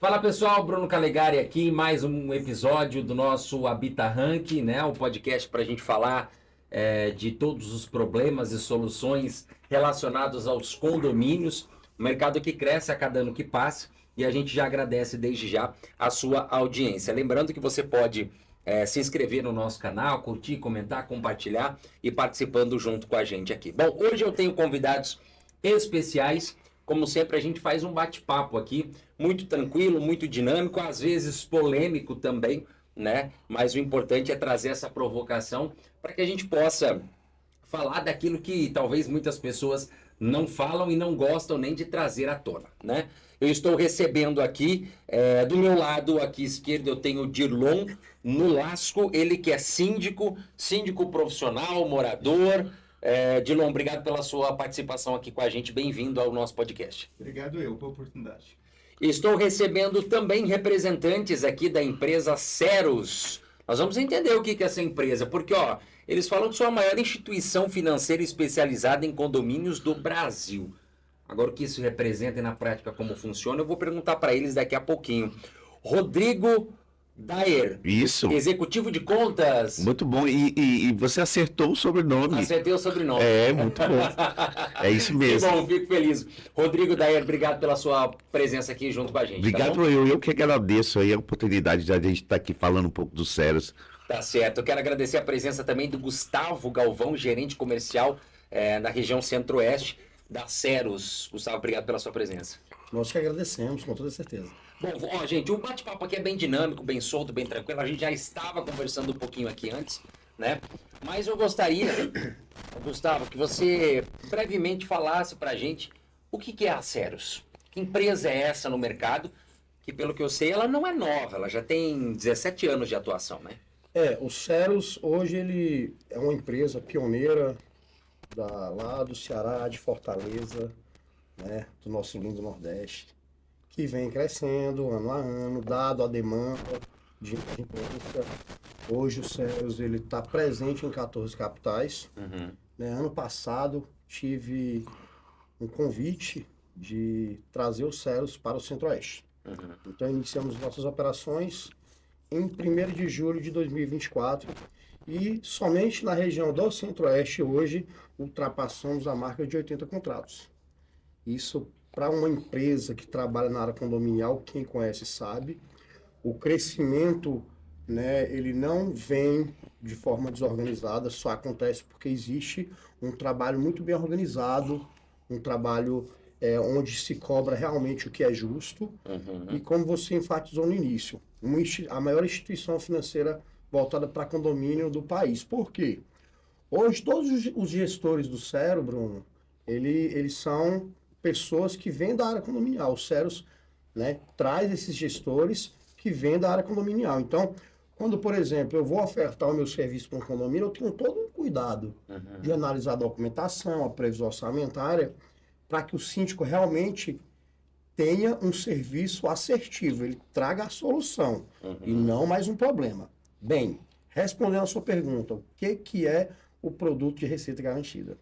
Fala pessoal, Bruno Calegari aqui, mais um episódio do nosso Habita Rank, né? O podcast para a gente falar de todos os problemas e soluções relacionados aos condomínios, o mercado que cresce a cada ano que passa, e a gente já agradece desde já a sua audiência. Lembrando que você pode se inscrever no nosso canal, curtir, comentar, compartilhar e participando junto com a gente aqui. Bom, hoje eu tenho convidados especiais. Como sempre, a gente faz um bate-papo aqui, muito tranquilo, muito dinâmico, às vezes polêmico também, né? Mas o importante é trazer essa provocação para que a gente possa falar daquilo que talvez muitas pessoas não falam e não gostam nem de trazer à tona, né? Eu estou recebendo aqui, do meu lado aqui esquerdo, eu tenho o Dirlon Nolasco, ele que é síndico profissional, morador. Dirlon, obrigado pela sua participação aqui com a gente. Bem-vindo ao nosso podcast. Obrigado eu pela oportunidade. Estou recebendo também representantes aqui da empresa Ceros. Nós vamos entender o que é essa empresa, porque eles falam que são a maior instituição financeira especializada em condomínios do Brasil. Agora, o que isso representa e na prática como funciona, eu vou perguntar para eles daqui a pouquinho. Rodrigo Daer. Isso. Executivo de contas. Muito bom. E você acertou o sobrenome. Acertei o sobrenome. Muito bom. É isso mesmo. Que bom, fico feliz. Rodrigo Daer, obrigado pela sua presença aqui junto com a gente. Obrigado, tá eu que agradeço aí a oportunidade de a gente estar aqui falando um pouco dos Ceros. Tá certo. Eu quero agradecer a presença também do Gustavo Galvão, gerente comercial na região Centro-Oeste da Ceros. Gustavo, obrigado pela sua presença. Nós que agradecemos, com toda certeza. Bom, gente, o bate-papo aqui é bem dinâmico, bem solto, bem tranquilo. A gente já estava conversando um pouquinho aqui antes, né? Mas eu gostaria, Gustavo, que você brevemente falasse pra gente o que é a Ceros. Que empresa é essa no mercado? Que, pelo que eu sei, ela não é nova, ela já tem 17 anos de atuação, né? O Ceros, hoje, ele é uma empresa pioneira lá do Ceará, de Fortaleza, né, do nosso lindo Nordeste, que vem crescendo ano a ano, dado a demanda de imprensa. Hoje o Ceros está presente em 14 capitais. Né? Ano passado tive um convite de trazer o Ceros para o Centro-Oeste. Então iniciamos nossas operações em 1º de julho de 2024 e somente na região do Centro-Oeste hoje ultrapassamos a marca de 80 contratos. Isso para uma empresa que trabalha na área condominial, quem conhece sabe, o crescimento, né, ele não vem de forma desorganizada, só acontece porque existe um trabalho muito bem organizado, um trabalho onde se cobra realmente o que é justo, e como você enfatizou no início, a maior instituição financeira voltada para condomínio do país. Por quê? Hoje todos os gestores do Cero, Bruno, eles são pessoas que vêm da área condominial. O Ceros, né, traz esses gestores que vêm da área condominial. Então, quando, por exemplo, eu vou ofertar o meu serviço para um condomínio, eu tenho todo um cuidado de analisar a documentação, a previsão orçamentária, para que o síndico realmente tenha um serviço assertivo, ele traga a solução e não mais um problema. Bem, respondendo a sua pergunta, o que é o produto de receita garantida?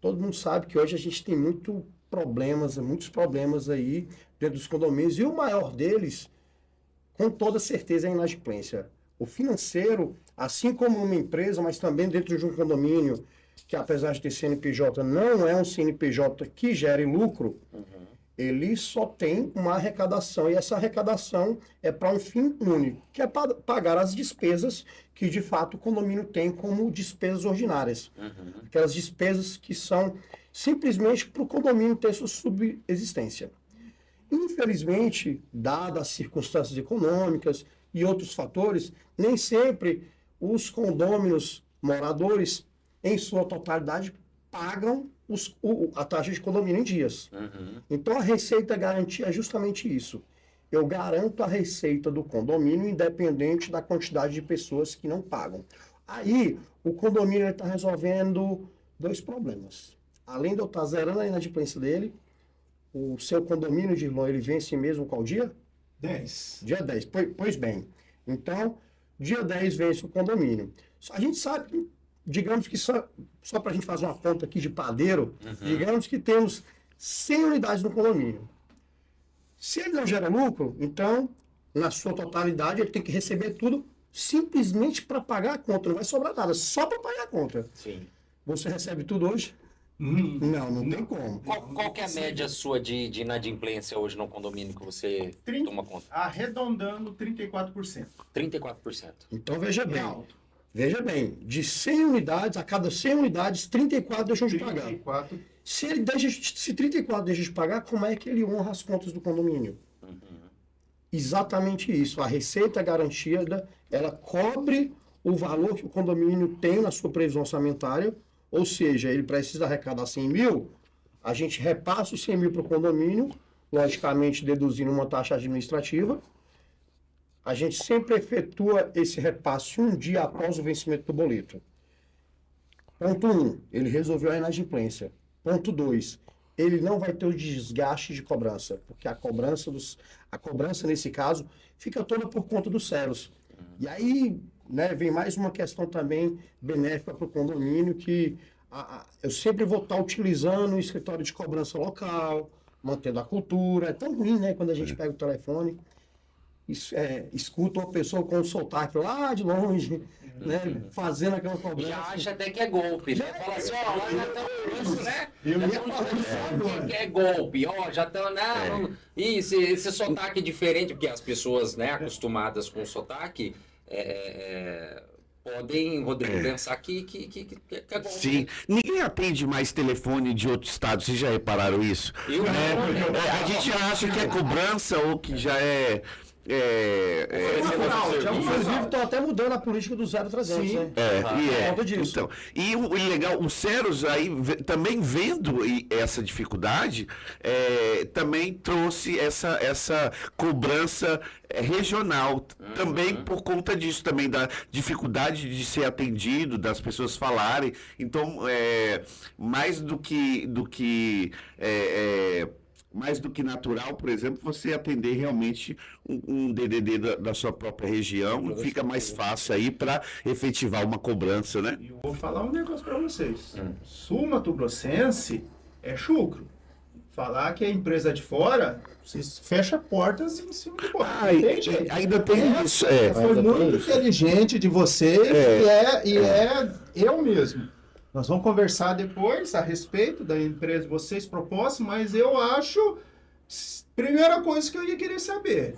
Todo mundo sabe que hoje a gente tem muitos problemas aí dentro dos condomínios, e o maior deles, com toda certeza, é a inadimplência. O financeiro, assim como uma empresa, mas também dentro de um condomínio, que apesar de ter CNPJ, não é um CNPJ que gere lucro, ele só tem uma arrecadação, e essa arrecadação é para um fim único, que é para pagar as despesas que de fato o condomínio tem como despesas ordinárias. Aquelas despesas que são simplesmente para o condomínio ter sua subsistência. Infelizmente, dadas as circunstâncias econômicas e outros fatores, nem sempre os condôminos moradores, em sua totalidade, pagam a taxa de condomínio em dias. Então, a receita garantia é justamente isso. Eu garanto a receita do condomínio independente da quantidade de pessoas que não pagam. Aí, o condomínio está resolvendo 2 problemas. Além de eu estar zerando a inadimplência dele, o seu condomínio de Irlão, ele vence mesmo qual dia? 10. Dia 10. Pois bem. Então, dia 10 vence o condomínio. A gente sabe, digamos que só para a gente fazer uma conta aqui de padeiro, digamos que temos 100 unidades no condomínio. Se ele não gera lucro, então, na sua totalidade, ele tem que receber tudo simplesmente para pagar a conta. Não vai sobrar nada, só para pagar a conta. Sim. Você recebe tudo hoje? Não tem como. Qual que é a média sua de inadimplência hoje no condomínio que você toma conta? Arredondando 34%. 34%. Então, veja É bem. alto. Veja bem, de 100 unidades, a cada 100 unidades, 34 deixam de pagar. 34. Se 34 deixa de pagar, como é que ele honra as contas do condomínio? Exatamente isso. A receita garantida, ela cobre o valor que o condomínio tem na sua previsão orçamentária, ou seja, ele precisa arrecadar 100 mil, a gente repassa os 100 mil para o condomínio, logicamente deduzindo uma taxa administrativa. A gente sempre efetua esse repasse um dia após o vencimento do boleto. Ponto 1, ele resolveu a inadimplência. Ponto 2, ele não vai ter o desgaste de cobrança, porque a cobrança nesse caso fica toda por conta dos CEROS. E aí, né, vem mais uma questão também benéfica para o condomínio, que eu sempre vou estar utilizando o escritório de cobrança local, mantendo a cultura. É tão ruim, né, quando a gente pega o telefone, escuta uma pessoa com um sotaque lá de longe, né, fazendo aquela cobrança. Já acha até que é golpe, né? Fala assim, ó, lá já estão com isso, né? Eu Já ia estão falar isso agora. que é golpe, ó, já estão, né? Esse sotaque diferente, porque as pessoas, né, acostumadas com o sotaque, podem, Rodrigo, pensar que é golpe. Sim. Ninguém atende mais telefone de outro estado, vocês já repararam isso? Eu não, A gente acha que é cobrança ou que já é. Inclusive, estão até mudando a política do 0300, né? Por conta disso. Então, e o legal, o Ceros aí também vendo essa dificuldade, também trouxe essa cobrança regional, também por conta disso, também da dificuldade de ser atendido, das pessoas falarem. Então, mais do que natural, por exemplo, você atender realmente um DDD da sua própria região, fica mais fácil aí para efetivar uma cobrança, né? E eu vou falar um negócio para vocês. Sul Mato Grossense é chucro. Falar que é empresa de fora, vocês fecham portas em cima do porta. Ainda tem isso. Foi muito inteligente de você e eu mesmo. Nós vamos conversar depois a respeito da empresa de vocês propostas, mas eu acho, primeira coisa que eu ia querer saber,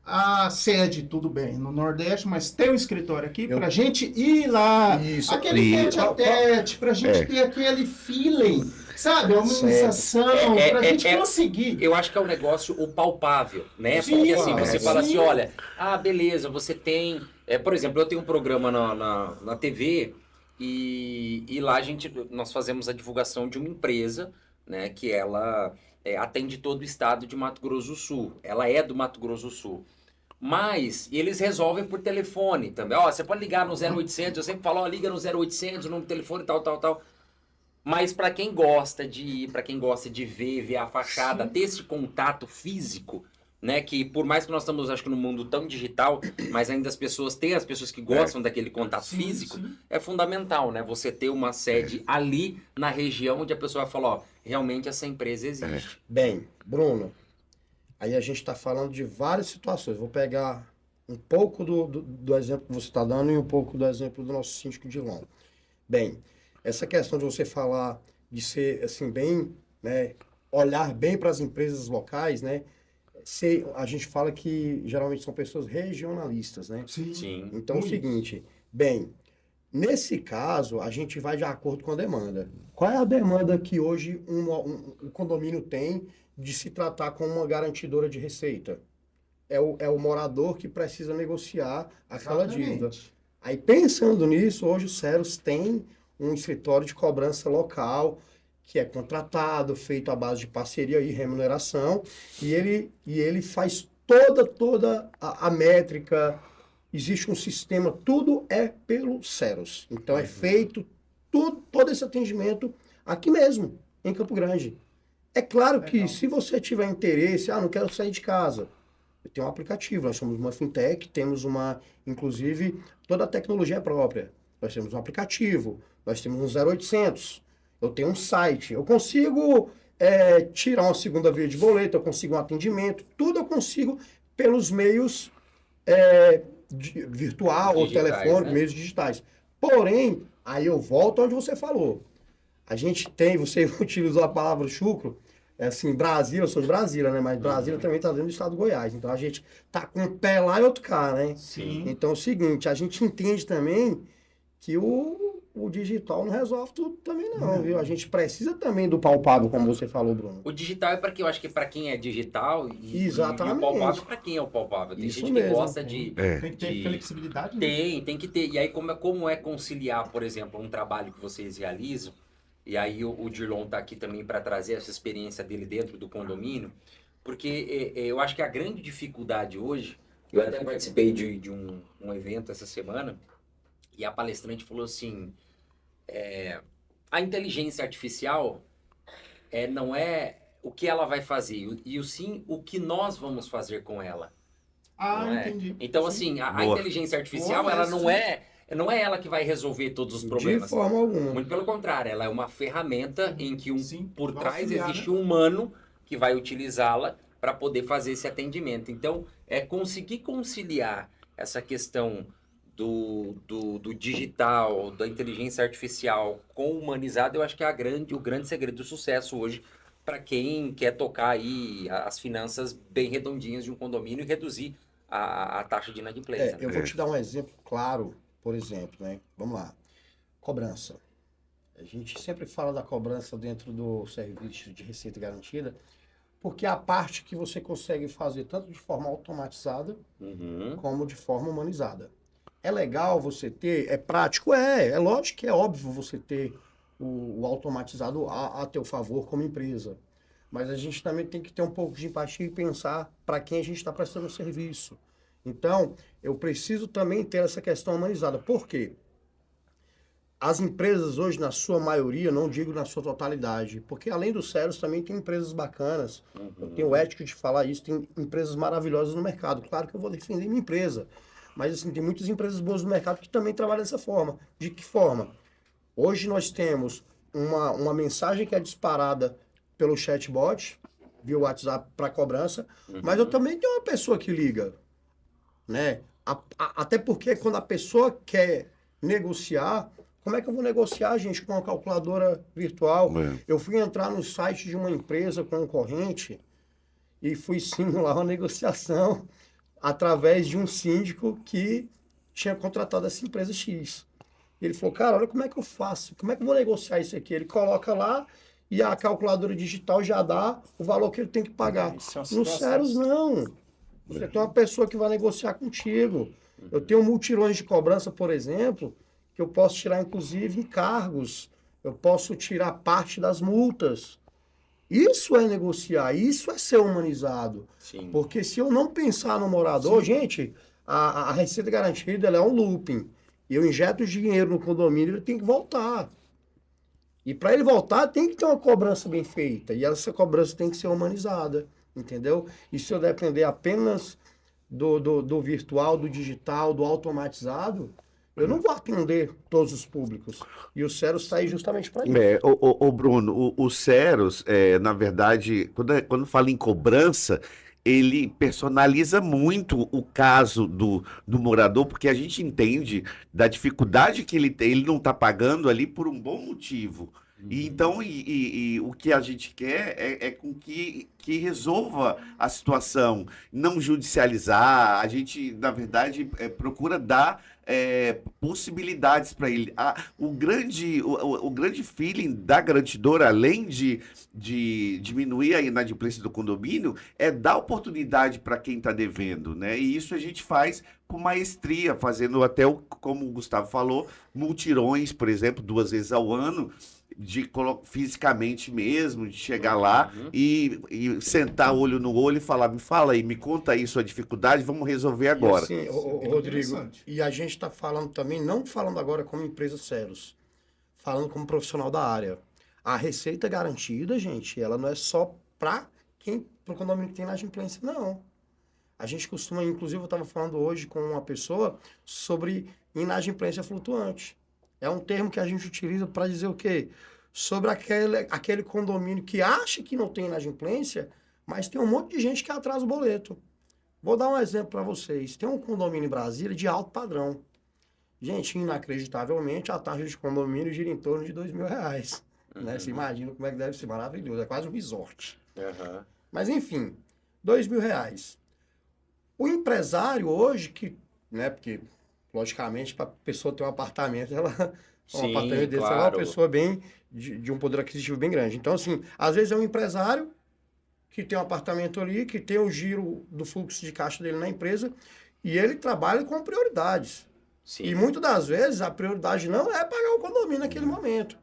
a sede, tudo bem, no Nordeste, mas tem um escritório aqui para a gente ir lá, aquele tete a tete, para a gente ter aquele feeling, sabe, a humanização, para a gente conseguir. Eu acho que é um negócio o palpável, né? Sim, porque assim, você fala sim. assim, olha, beleza, você tem... por exemplo, eu tenho um programa na TV... E lá nós fazemos a divulgação de uma empresa, né, que ela atende todo o estado de Mato Grosso do Sul. Ela é do Mato Grosso do Sul. Mas eles resolvem por telefone também. Você pode ligar no 0800, eu sempre falo, liga no 0800, o número de telefone, tal. Mas para quem gosta de ir, para quem gosta de ver a fachada, ter esse contato físico, né, que por mais que nós estamos, acho que, no mundo tão digital, mas ainda as pessoas que gostam daquele contato físico, é fundamental, né, você ter uma sede ali na região onde a pessoa vai falar, realmente essa empresa existe. Bem, Bruno, aí a gente está falando de várias situações. Vou pegar um pouco do exemplo que você está dando e um pouco do exemplo do nosso síndico de Londres. Bem, essa questão de você falar, de ser, assim, bem, né, olhar bem para as empresas locais, né, a gente fala que geralmente são pessoas regionalistas, né? Sim. Então é o seguinte, bem, nesse caso a gente vai de acordo com a demanda. Qual é a demanda que hoje o condomínio tem de se tratar como uma garantidora de receita? É o morador que precisa negociar aquela dívida. Aí pensando nisso, hoje o Ceros tem um escritório de cobrança local, que é contratado, feito à base de parceria e remuneração, e ele faz toda a métrica, existe um sistema, tudo é pelo Ceros. Então é feito todo esse atendimento aqui mesmo, em Campo Grande. É claro que se você tiver interesse, não quero sair de casa, tem um aplicativo, nós somos uma fintech, temos inclusive, toda a tecnologia é própria. Nós temos um aplicativo, nós temos um 0800, eu tenho um site, eu consigo tirar uma segunda via de boleto, eu consigo um atendimento, tudo eu consigo pelos meios virtual ou Digitais, telefone, né? meios digitais. Porém, aí eu volto onde você falou. A gente tem, você utilizou a palavra chucro, assim, Brasília, eu sou de Brasília, né? Mas Brasília também está dentro do estado do Goiás. Então a gente tá com um pé lá e outro cá, né? Sim. Então é o seguinte, a gente entende também que o digital não resolve tudo também não, viu? A gente precisa também do palpável, como você falou, Bruno. O digital é para quem eu acho que é para quem é digital e Exatamente. o palpável para quem é o palpável. Tem Isso gente mesmo. que gosta de Tem que ter flexibilidade. Né? tem que ter. E aí como é conciliar, por exemplo, um trabalho que vocês realizam? E aí o Dirlon tá aqui também para trazer essa experiência dele dentro do condomínio, porque eu acho que a grande dificuldade hoje, eu até participei de um evento essa semana e a palestrante falou assim, a inteligência artificial não é o que ela vai fazer, e sim o que nós vamos fazer com ela. Não é? Entendi. Então, Sim. assim, a Boa. inteligência artificial, Boa, ela sim. não é ela que vai resolver todos os De problemas. forma alguma. Muito pelo contrário, ela é uma ferramenta em que Sim, por vai trás auxiliar, existe né? um humano que vai utilizá-la para poder fazer esse atendimento. Então, conseguir conciliar essa questão do digital, da inteligência artificial com o humanizado, eu acho que é o grande segredo do sucesso hoje para quem quer tocar aí as finanças bem redondinhas de um condomínio e reduzir a taxa de inadimplência. Eu vou te dar um exemplo claro, por exemplo, né? Vamos lá. Cobrança. A gente sempre fala da cobrança dentro do serviço de receita garantida, porque é a parte que você consegue fazer tanto de forma automatizada Uhum. como de forma humanizada. É legal você ter, é prático? É lógico que é óbvio você ter o automatizado a teu favor como empresa. Mas a gente também tem que ter um pouco de empatia e pensar para quem a gente está prestando serviço. Então, eu preciso também ter essa questão humanizada. Por quê? As empresas hoje, na sua maioria, não digo na sua totalidade, porque além dos sérios também tem empresas bacanas. Eu tenho ética de falar isso, tem empresas maravilhosas no mercado. Claro que eu vou defender minha empresa, mas assim, tem muitas empresas boas no mercado que também trabalham dessa forma. De que forma? Hoje nós temos uma mensagem que é disparada pelo chatbot, via WhatsApp para cobrança, mas eu também tenho uma pessoa que liga, né? Até porque quando a pessoa quer negociar, como é que eu vou negociar, gente, com uma calculadora virtual? Eu fui entrar no site de uma empresa concorrente e fui simular uma negociação através de um síndico que tinha contratado essa empresa X. Ele falou, cara, olha como é que eu faço, como é que eu vou negociar isso aqui? Ele coloca lá e a calculadora digital já dá o valor que ele tem que pagar. Isso é uma Nos situação- sérios, não. Você tem uma pessoa que vai negociar contigo. Eu tenho multirões de cobrança, por exemplo, que eu posso tirar, inclusive, encargos. Eu posso tirar parte das multas. Isso é negociar, isso é ser humanizado. Sim. Porque se eu não pensar no morador, gente, a receita garantida ela é um looping. Eu injeto dinheiro no condomínio, ele tem que voltar. E para ele voltar, tem que ter uma cobrança bem feita. E essa cobrança tem que ser humanizada, entendeu? E se eu depender apenas do virtual, do digital, do automatizado, eu não vou atender todos os públicos. E o Ceros está aí justamente para isso. Ô Bruno, o Ceros, na verdade, quando fala em cobrança, ele personaliza muito o caso do morador, porque a gente entende da dificuldade que ele tem, ele não está pagando ali por um bom motivo. E então, o que a gente quer é com que resolva a situação, não judicializar. A gente, na verdade, procura dar possibilidades para ele. O grande feeling da garantidora, além de diminuir a inadimplência do condomínio, é dar oportunidade para quem está devendo, né? E isso a gente faz com maestria, fazendo até, como o Gustavo falou, multirões, por exemplo, 2 vezes ao ano, fisicamente mesmo, de chegar lá e sentar olho no olho e falar, me fala aí, me conta aí sua dificuldade, vamos resolver agora. E assim, Rodrigo, e a gente está falando também, não falando agora como empresa Ceros, falando como profissional da área. A receita garantida, gente, ela não é só para o condomínio que tem inadimplência, não. A gente costuma, inclusive eu estava falando hoje com uma pessoa sobre inadimplência flutuante. É um termo que a gente utiliza para dizer o quê? sobre aquele condomínio que acha que não tem inadimplência, mas tem um monte de gente que atrasa o boleto. Vou dar um exemplo para vocês. Tem um condomínio em Brasília de alto padrão. Gente, inacreditavelmente, a taxa de condomínio gira em torno de R$ 2.000. Né? Você imagina como é que deve ser maravilhoso. É quase um resort. Uhum. Mas, enfim, R$ 2.000. O empresário hoje, né, porque, logicamente, para a pessoa ter um apartamento, um apartamento desse, ela é uma pessoa bem de um poder aquisitivo bem grande. Então, assim, às vezes é um empresário que tem um apartamento ali, que tem o giro do fluxo de caixa dele na empresa, e ele trabalha com prioridades. Sim. E muitas das vezes a prioridade não é pagar o condomínio naquele momento.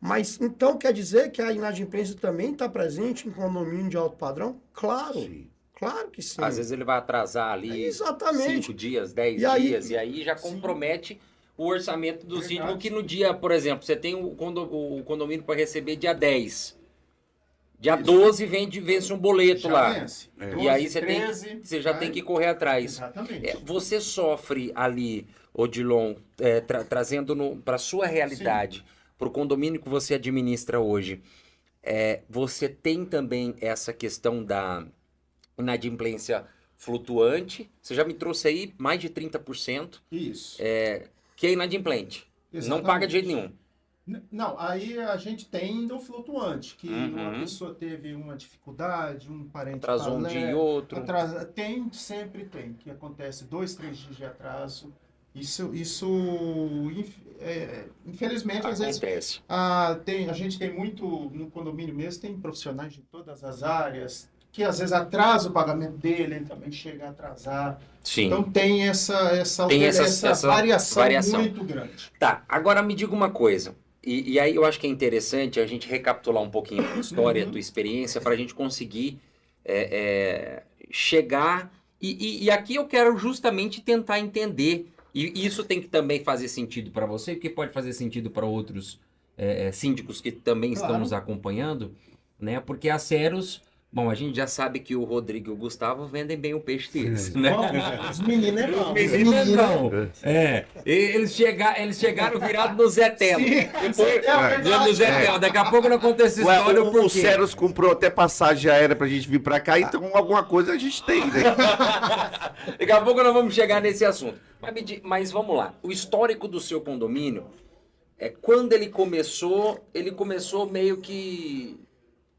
Mas então quer dizer que a inadimplência também está presente em condomínio de alto padrão? Claro. Sim. Claro que sim. Às vezes ele vai atrasar ali Exatamente. 5 dias, 10 dias, e aí já compromete o orçamento do síndico, que no dia, por exemplo, você tem o condomínio para receber dia 10. Dia 12 vence um boleto Já lá. vence. E aí 12, 13, você já tem que correr atrás. Exatamente. Você sofre ali, Odilon, trazendo para sua realidade, para o condomínio que você administra hoje, você tem também essa questão da inadimplência flutuante. Você já me trouxe aí mais de 30%. Isso. Que é inadimplente. Exatamente. Não paga de jeito nenhum. Não, aí a gente tem do flutuante, que uma pessoa teve uma dificuldade, um parente Atrasou um dia e outro. Sempre tem, que acontece 2, 3 dias de atraso. Isso infelizmente, às vezes, Acontece. a gente tem muito, no condomínio mesmo, tem profissionais de todas as áreas, que às vezes atrasa o pagamento dele, ele também chega a atrasar. Sim. Então tem essa variação muito grande. Tá, agora me diga uma coisa. E aí eu acho que é interessante a gente recapitular um pouquinho a tua história, a tua experiência, para a gente conseguir chegar... E aqui eu quero justamente tentar entender, e isso tem que também fazer sentido para você, porque pode fazer sentido para outros síndicos que também estão nos acompanhando, né? Porque a Ceros... Bom, a gente já sabe que o Rodrigo e o Gustavo vendem bem o peixe deles, né? Os meninos não. Meninos não. Eles chegaram virados no Zé Telo. No Zé Telo. Daqui a pouco não conta essa história. O Ceros comprou até passagem aérea pra gente vir pra cá, então alguma coisa a gente tem, né? Daqui a pouco nós vamos chegar nesse assunto. Mas vamos lá. O histórico do seu condomínio, quando ele começou meio que...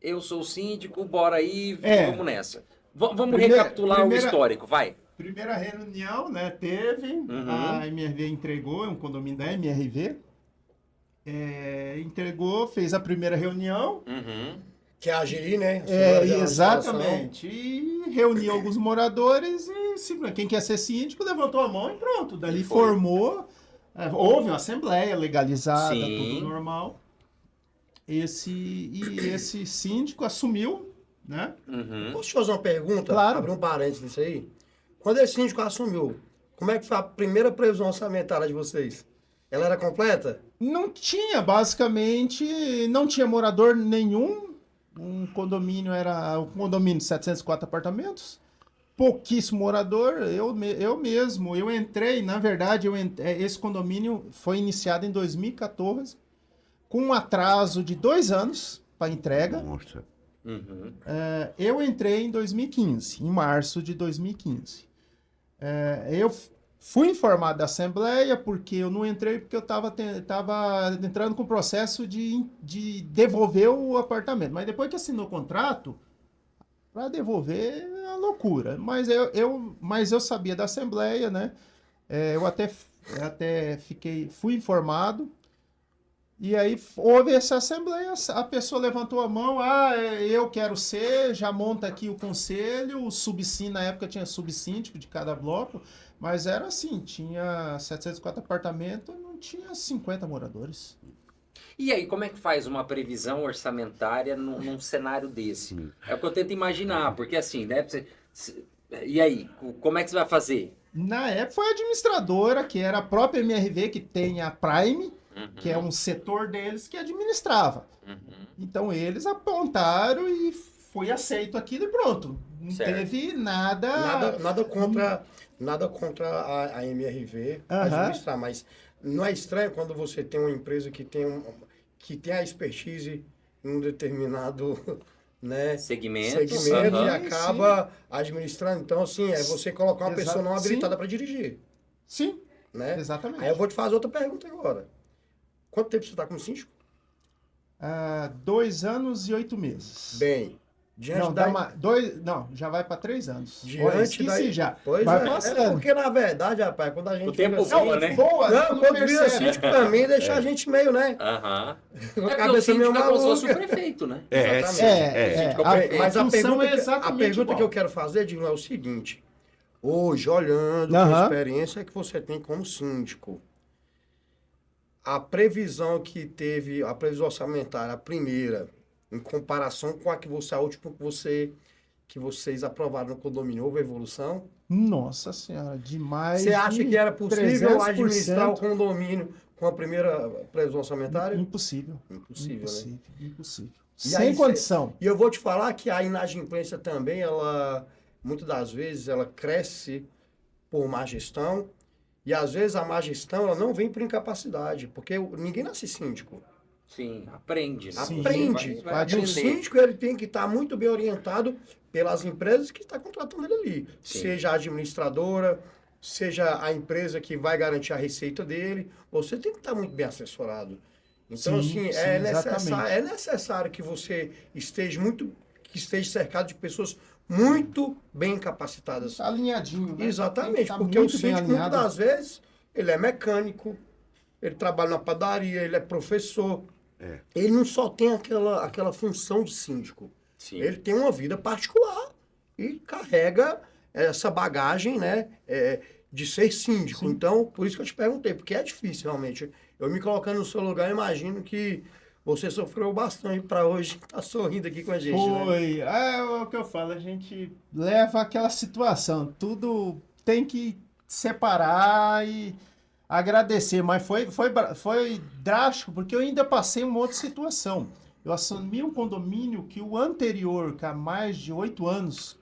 Eu sou o síndico, bora aí, vamos nessa. Vamos recapitular o histórico, vai. Primeira reunião, né, teve, a MRV entregou, é um condomínio da MRV, entregou, fez a primeira reunião. Que é a AGI, né? Exatamente. E reuniu alguns moradores e quem quer ser síndico levantou a mão e pronto. Dali formou, houve uma assembleia legalizada, tudo normal. Esse síndico assumiu, né? Posso te fazer uma pergunta? Claro. Abrir um parênteses nisso aí. Quando esse síndico assumiu, como é que foi a primeira previsão orçamentária de vocês? Ela era completa? Não tinha, basicamente, não tinha morador nenhum. Um condomínio de 704 apartamentos. Pouquíssimo morador. Eu entrei, na verdade, esse condomínio foi iniciado em 2014. Com um atraso de 2 anos para entrega. Nossa. Eu entrei em 2015, em março de 2015. Eu fui informado da Assembleia porque eu não entrei porque eu estava entrando com o processo de devolver o apartamento. Mas depois que assinou o contrato, para devolver é uma loucura. Mas eu sabia da Assembleia, né? Eu até fui informado. E aí houve essa assembleia, a pessoa levantou a mão, eu quero ser, já monta aqui o conselho, o subsíndico, na época tinha subsíndico de cada bloco, mas era assim, tinha 704 apartamentos, não tinha 50 moradores. E aí, como é que faz uma previsão orçamentária num cenário desse? É o que eu tento imaginar, porque assim, né? E aí, como é que você vai fazer? Na época foi a administradora, que era a própria MRV, que tem a Prime, que é um setor deles que administrava. Então eles apontaram e foi aceito aquilo e pronto. Não teve nada... Nada contra a MRV administrar, mas não é estranho quando você tem uma empresa que tem que tem a expertise em um determinado, né, Segmento. segmento e Aham. acaba administrando. Então, assim, é você colocar uma pessoa não Exato. habilitada para dirigir, Sim, né? exatamente. Aí eu vou te fazer outra pergunta agora. Quanto tempo você está como síndico? 2 anos e 8 meses. Bem, diante Não, da... já vai para 3 anos. Diante Olha, esqueci da... já. Pois vai é passando. porque na verdade, rapaz, quando a gente... O tempo fica voa, né? Voa, Não, não quando vira percebe. síndico também deixa a gente meio, né? Aham. Com a É porque o cabeça meio síndico é como se fosse o maluca. prefeito, né? Síndico a- Mas a função pergunta, é exatamente a pergunta igual. que eu quero fazer, Digno, é o seguinte. Hoje, olhando com a Aham. experiência que você tem como síndico, a previsão que teve, a previsão orçamentária, a primeira, em comparação com a que você, a última que vocês aprovaram no condomínio, houve evolução? Nossa senhora, demais. Você acha que era possível 300%? administrar o condomínio com a primeira previsão orçamentária? Impossível. Impossível, né? Impossível. E Sem aí, condição. E eu vou te falar que a inadimplência também, ela, muitas das vezes, ela cresce por má gestão, e às vezes a má gestão, ela não vem por incapacidade, porque ninguém nasce síndico. Sim, aprende. Né? Sim, Aprende. Vai vai E o aprender. síndico, ele tem que estar muito bem orientado pelas empresas que estão contratando ele ali. Sim. Seja a administradora, seja a empresa que vai garantir a receita dele, você tem que estar muito bem assessorado. Então, Sim, assim, sim, é exatamente. necessário que você esteja cercado de pessoas muito bem capacitadas. Tá alinhadinho, né? Tem Exatamente, que tá porque o muito bem síndico, muitas alinhado. das vezes, ele é mecânico, ele trabalha na padaria, ele é professor. É. Ele não só tem aquela função de síndico. Sim. Ele tem uma vida particular e carrega essa bagagem, né, de ser síndico. Sim. Então, por isso que eu te perguntei, porque é difícil realmente. Eu me colocando no seu lugar, eu imagino que você sofreu bastante para hoje estar sorrindo aqui com a gente. Né? Foi. É o que eu falo, a gente leva aquela situação, tudo tem que separar e agradecer, mas foi drástico, porque eu ainda passei uma outra situação. Eu assumi um condomínio que o anterior, que há mais de 8 anos,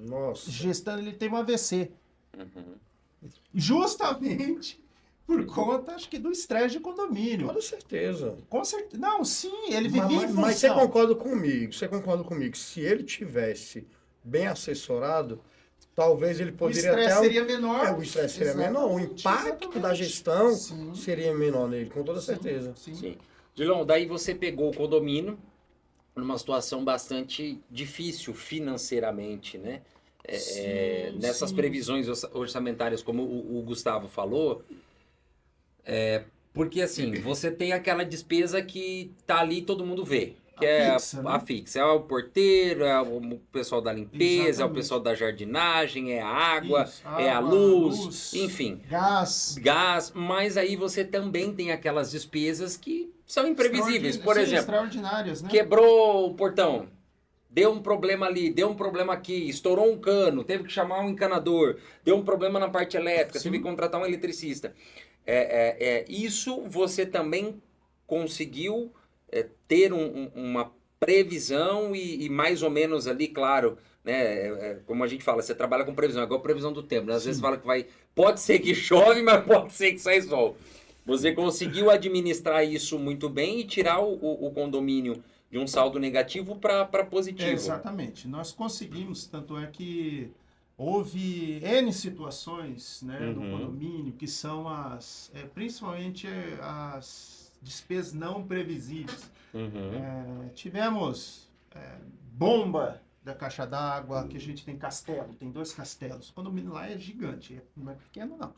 Nossa. gestando, ele teve um AVC. Uhum. Justamente por conta, acho que, do estresse de condomínio. Com certeza. Com certeza. Não, sim, ele vivia em função. Mas você concorda comigo, se ele tivesse bem assessorado, talvez ele O poderia estresse até... seria menor. O estresse seria menor, o impacto Exatamente. da gestão Sim. seria menor nele, com toda Sim, certeza. Sim. Sim. Digão, daí você pegou o condomínio numa situação bastante difícil financeiramente, né? Nessas sim. previsões orçamentárias, como o Gustavo falou, porque assim, você tem aquela despesa que tá ali todo mundo vê, que é fixa, né? a fixa. É o porteiro, é o pessoal da limpeza, é o Exatamente. pessoal da jardinagem, é a água, Isso, é a água, luz, enfim. Gás. Mas aí você também tem aquelas despesas que são imprevisíveis. Por Sim, exemplo, extraordinárias, né? quebrou o portão, deu um problema ali, deu um problema aqui, estourou um cano, teve que chamar um encanador, deu um problema na parte elétrica, Sim. teve que contratar um eletricista. Isso você também conseguiu ter uma previsão e mais ou menos ali, claro, né? Como a gente fala, você trabalha com previsão, é igual previsão do tempo, né? Às vezes fala que pode ser que chove, mas pode ser que sai sol. Você conseguiu administrar isso muito bem e tirar o condomínio de um saldo negativo para positivo. Exatamente. Nós conseguimos, tanto é que houve N situações, né, do condomínio, que são principalmente as despesas não previsíveis. Tivemos bomba da caixa d'água, que a gente tem castelo, tem 2 castelos. O condomínio lá é gigante, não é pequeno não.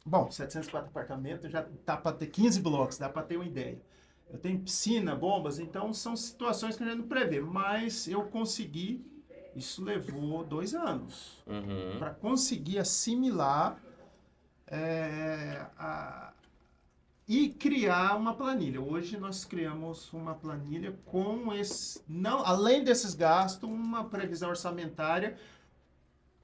Bom, 704 apartamentos, já dá para ter 15 blocos, dá para ter uma ideia. Eu tenho piscina, bombas, então são situações que a gente não prevê, mas eu consegui, isso levou 2 anos, para conseguir assimilar e criar uma planilha. Hoje nós criamos uma planilha com além desses gastos, uma previsão orçamentária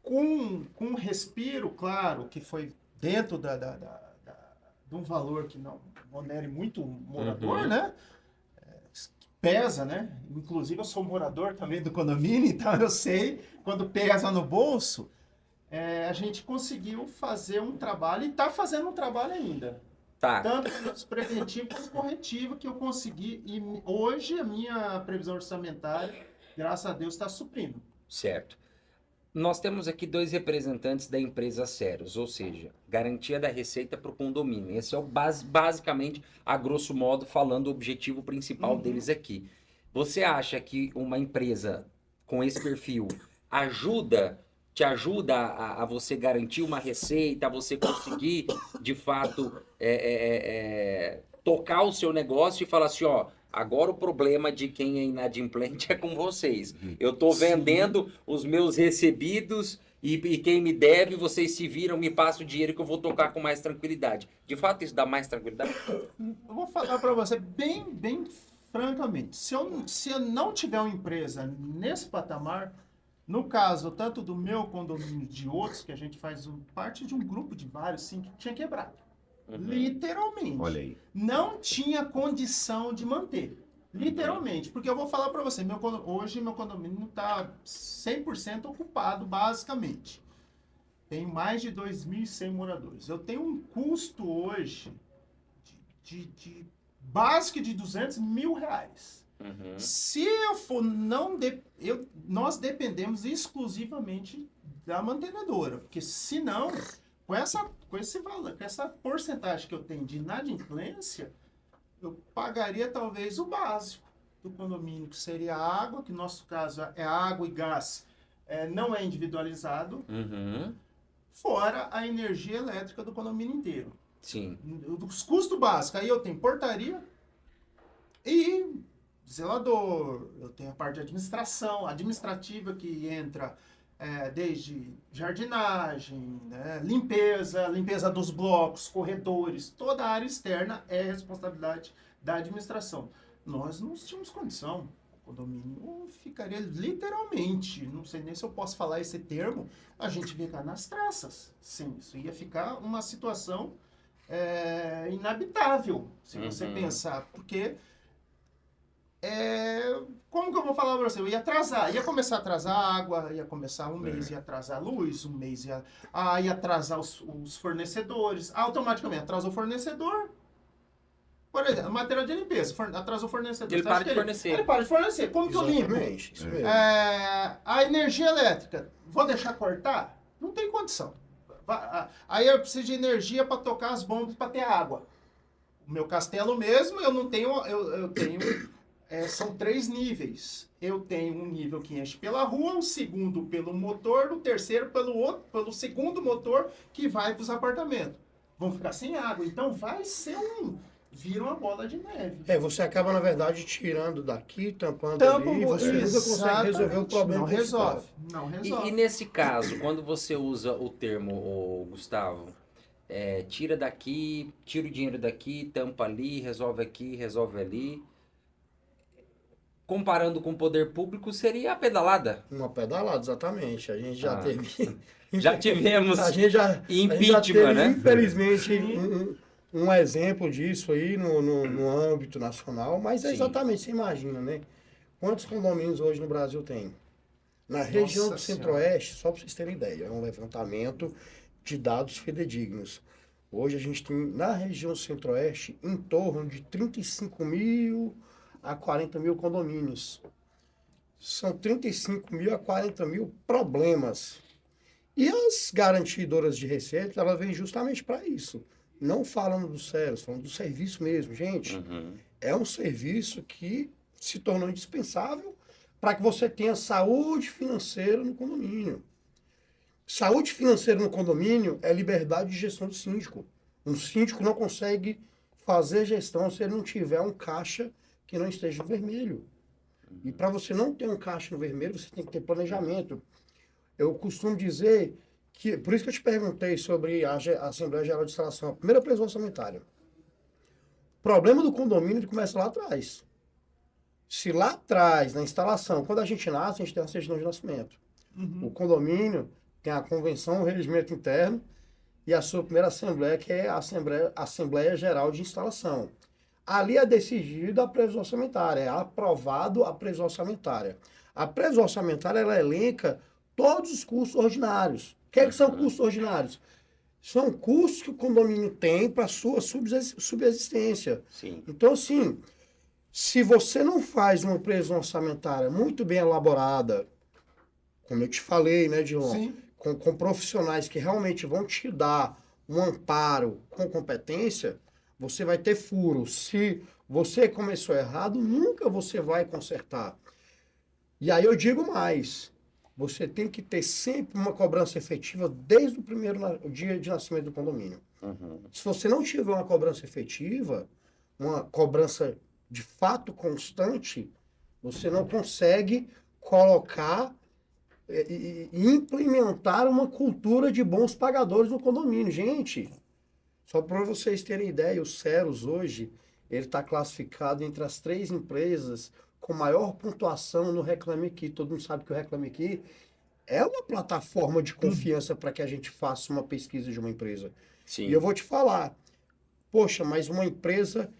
com um respiro, claro, que foi dentro de um valor que não onere muito o morador, né? Pesa, né? Inclusive eu sou morador também do condomínio, então eu sei, quando pesa no bolso, a gente conseguiu fazer um trabalho e está fazendo um trabalho ainda. Tá. Tanto preventivo quanto corretivo que eu consegui. E hoje a minha previsão orçamentária, graças a Deus, está suprindo. Certo. Nós temos aqui 2 representantes da empresa Ceros, ou seja, garantia da receita para o condomínio. Esse é o basicamente, a grosso modo, falando o objetivo principal deles aqui. Você acha que uma empresa com esse perfil te ajuda a você garantir uma receita, a você conseguir, de fato, tocar o seu negócio e falar assim, ó, agora o problema de quem é inadimplente é com vocês. Eu estou vendendo os meus recebidos e quem me deve, vocês se viram, me passam o dinheiro que eu vou tocar com mais tranquilidade. De fato, isso dá mais tranquilidade? Eu vou falar para você bem francamente. Se eu não tiver uma empresa nesse patamar, no caso, tanto do meu condomínio de outros, que a gente faz parte de um grupo de vários, sim, que tinha quebrado. Literalmente. Olha aí. Não tinha condição de manter. Literalmente. Porque eu vou falar para você, hoje meu condomínio está 100% ocupado, basicamente. Tem mais de 2.100 moradores. Eu tenho um custo hoje de básico de R$200 mil. Se eu for nós dependemos exclusivamente da mantenedora, porque senão com esse valor, com essa porcentagem que eu tenho de inadimplência, eu pagaria talvez o básico do condomínio, que seria a água, que no nosso caso é água e gás, não é individualizado, fora a energia elétrica do condomínio inteiro. Sim. Os custos básicos, aí eu tenho portaria e zelador, eu tenho a parte de administrativa que entra desde jardinagem, né, limpeza dos blocos, corredores, toda a área externa é responsabilidade da administração. Nós não tínhamos condição. O condomínio ficaria literalmente, não sei nem se eu posso falar esse termo, a gente ia ficar nas traças. Sim, isso ia ficar uma situação inabitável, se você pensar, porque como que eu vou falar para você? Eu ia começar a atrasar a água, ia começar um mês, ia atrasar a luz, um mês ia atrasar os fornecedores, automaticamente atrasou o fornecedor. Por exemplo, material de limpeza, atrasou o fornecedor. Ele para de fornecer. Ele para de fornecer. Como que eu limpo? Isso mesmo. A energia elétrica, vou deixar cortar? Não tem condição. Aí eu preciso de energia para tocar as bombas para ter água. O meu castelo mesmo, eu não tenho, eu tenho, são 3 níveis. Eu tenho um nível que enche pela rua, um segundo pelo motor, o terceiro pelo segundo motor que vai para os apartamentos. Vão ficar sem água, então vai ser vira uma bola de neve. Você acaba, na verdade, tirando daqui, tampando ali, e você nunca consegue resolver o problema. Não resolve. E nesse caso, quando você usa o termo, Gustavo, tira daqui, tira o dinheiro daqui, tampa ali, resolve ali. Comparando com o poder público, seria a pedalada. Uma pedalada, exatamente. A gente já teve... Já tivemos impeachment, né? Infelizmente, um exemplo disso aí no âmbito nacional, mas exatamente, você imagina, né? Quantos condomínios hoje no Brasil tem? Na região do Centro-Oeste, só para vocês terem ideia, é um levantamento de dados fidedignos. Hoje a gente tem, na região do Centro-Oeste, em torno de 35 mil a 40 mil condomínios. São 35 mil a 40 mil problemas. E as garantidoras de receita, elas vêm justamente para isso. Não falando do Ceros, falando do serviço mesmo, gente. É um serviço que se tornou indispensável para que você tenha saúde financeira no condomínio. Saúde financeira no condomínio é liberdade de gestão do síndico. Um síndico não consegue fazer gestão se ele não tiver um caixa que não esteja no vermelho. E para você não ter um caixa no vermelho, você tem que ter planejamento. Eu costumo dizer que, por isso que eu te perguntei sobre a Assembleia Geral de Instalação, a primeira previsão orçamentária. O problema do condomínio começa lá atrás. Se lá atrás, na instalação, quando a gente nasce, a gente tem uma certidão de nascimento. O condomínio tem a convenção, o regimento interno e a sua primeira assembleia, que é a Assembleia Geral de Instalação. Ali é decidida a previsão orçamentária, é aprovado a previsão orçamentária. A previsão orçamentária, ela elenca todos os custos ordinários. O que são custos ordinários? São custos que o condomínio tem para sua subsistência. Sim. Então, assim, se você não faz uma previsão orçamentária muito bem elaborada, como eu te falei, né, Dilon? Sim. Com profissionais que realmente vão te dar um amparo com competência, você vai ter furo. Se você começou errado, nunca você vai consertar. E aí eu digo mais, você tem que ter sempre uma cobrança efetiva desde o primeiro dia de nascimento do condomínio. Uhum. Se você não tiver uma cobrança efetiva, uma cobrança de fato constante, você não consegue colocar e implementar uma cultura de bons pagadores no condomínio. Gente, só para vocês terem ideia, o Ceros hoje, ele está classificado entre as 3 empresas com maior pontuação no Reclame Aqui. Todo mundo sabe que o Reclame Aqui é uma plataforma de confiança para que a gente faça uma pesquisa de uma empresa. Sim. E eu vou te falar, poxa, mas uma empresa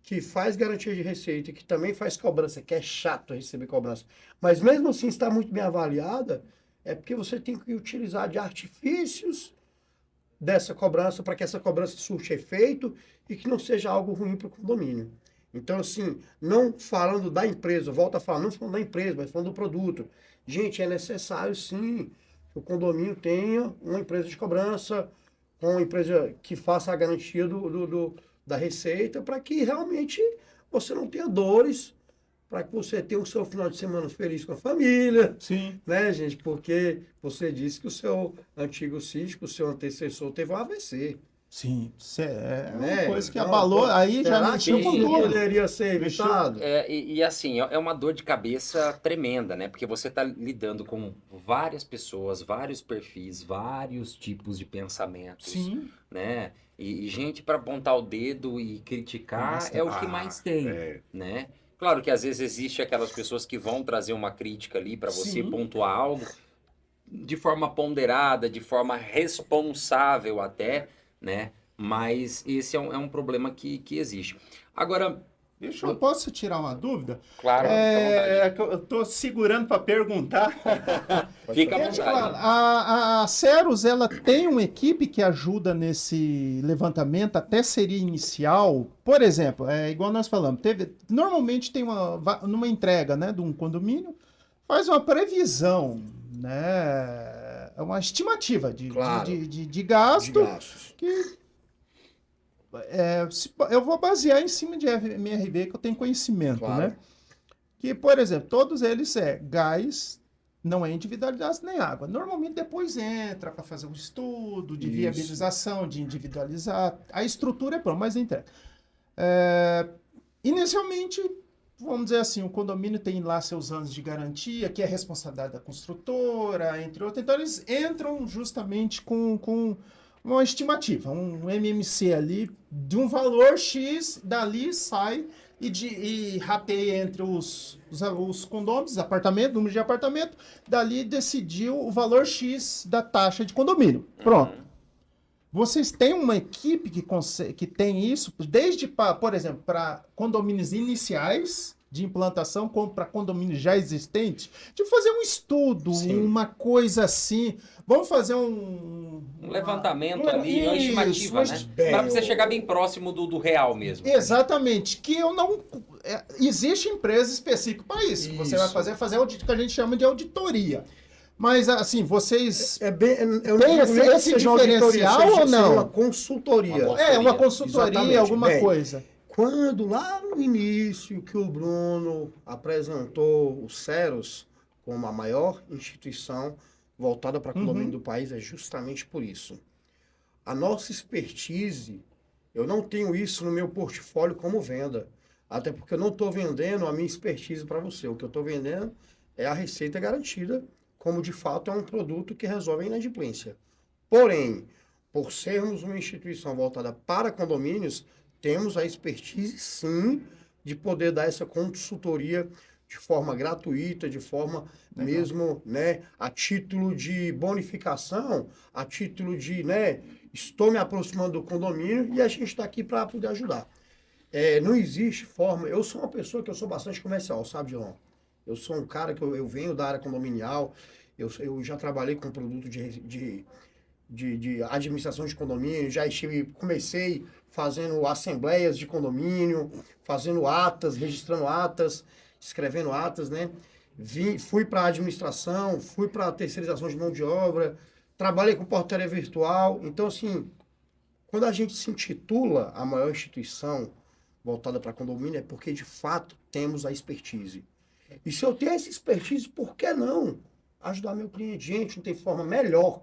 que faz garantia de receita e que também faz cobrança, que é chato receber cobrança, mas mesmo assim está muito bem avaliada, é porque você tem que utilizar de artifícios dessa cobrança para que essa cobrança surte efeito e que não seja algo ruim para o condomínio. Então, assim, não falando da empresa, volta a falar, não falando da empresa, mas falando do produto. Gente, é necessário sim que o condomínio tenha uma empresa de cobrança, uma empresa que faça a garantia da receita, para que realmente você não tenha dores, para que você tenha o seu final de semana feliz com a família. Sim. Né, gente? Porque você disse que o seu antigo síndico, o seu antecessor, teve um AVC. Sim, isso é Né? uma coisa que Então, abalou, aí já será mexeu que com isso tudo. poderia ser evitado? E assim, é uma dor de cabeça tremenda, né? Porque você está lidando com várias pessoas, vários perfis, vários tipos de pensamentos, Sim. né? E gente para apontar o dedo e criticar Basta. é o que mais tem, É. né? Claro que às vezes existe aquelas pessoas que vão trazer uma crítica ali para você Sim. pontuar algo de forma ponderada, de forma responsável até, né? Mas esse é um problema que existe. Agora, Posso tirar uma dúvida? claro, fica à vontade. Que eu estou segurando para perguntar. Fica à Gente, vontade. claro, a Ceros, ela tem uma equipe que ajuda nesse levantamento, até seria inicial. Por exemplo, igual nós falamos, normalmente tem numa entrega, né, de um condomínio, faz uma previsão, né, uma estimativa de gasto, De gastos. que eu vou basear em cima de MRV, que eu tenho conhecimento, Claro. né? Que, por exemplo, todos eles gás, não é individualizado nem água. Normalmente depois entra para fazer um estudo de Isso. viabilização, de individualizar. A estrutura é pronta, mas entrega. Inicialmente, vamos dizer assim, o condomínio tem lá seus anos de garantia, que é responsabilidade da construtora, entre outros. Então, eles entram justamente com uma estimativa, um MMC ali, de um valor X, dali sai e rateia entre os condôminos, apartamento, número de apartamento, dali decidiu o valor X da taxa de condomínio. Pronto. Vocês têm uma equipe que tem isso, desde, por exemplo, para condomínios iniciais de implantação, como para condomínios já existentes, de fazer um estudo, Sim. uma coisa assim. Vamos fazer um levantamento ali, uma estimativa, né? Para você chegar bem próximo do real mesmo. Exatamente, que eu não... existe empresa específica para isso, que você vai fazer o que a gente chama de auditoria. Mas, assim, vocês... Eu tem não digo nem que esse seja uma auditoria, diferencial ou seja não? uma consultoria. uma consultoria, Exatamente. alguma Bem, coisa. Quando lá no início que o Bruno apresentou o Ceros como a maior instituição voltada para condomínio do país, é justamente por isso. A nossa expertise, eu não tenho isso no meu portfólio como venda. Até porque eu não estou vendendo a minha expertise para você. O que eu estou vendendo é a receita garantida, como de fato é um produto que resolve a inadimplência. Porém, por sermos uma instituição voltada para condomínios, temos a expertise, sim, de poder dar essa consultoria de forma gratuita, de forma mesmo, né, a título de bonificação, a título de, né, estou me aproximando do condomínio e a gente está aqui para poder ajudar. Não existe forma... Eu sou uma pessoa que eu sou bastante comercial, sabe, Dilon? Eu sou um cara que eu venho da área condominial, eu já trabalhei com produto de de administração de condomínio, comecei fazendo assembleias de condomínio, fazendo atas, registrando atas, escrevendo atas, né? Fui para a administração, fui para a terceirização de mão de obra, trabalhei com portaria virtual. Então, assim, quando a gente se intitula a maior instituição voltada para condomínio, é porque, de fato, temos a expertise. E se eu tenho essa expertise, por que não ajudar meu cliente? Gente, não tem forma melhor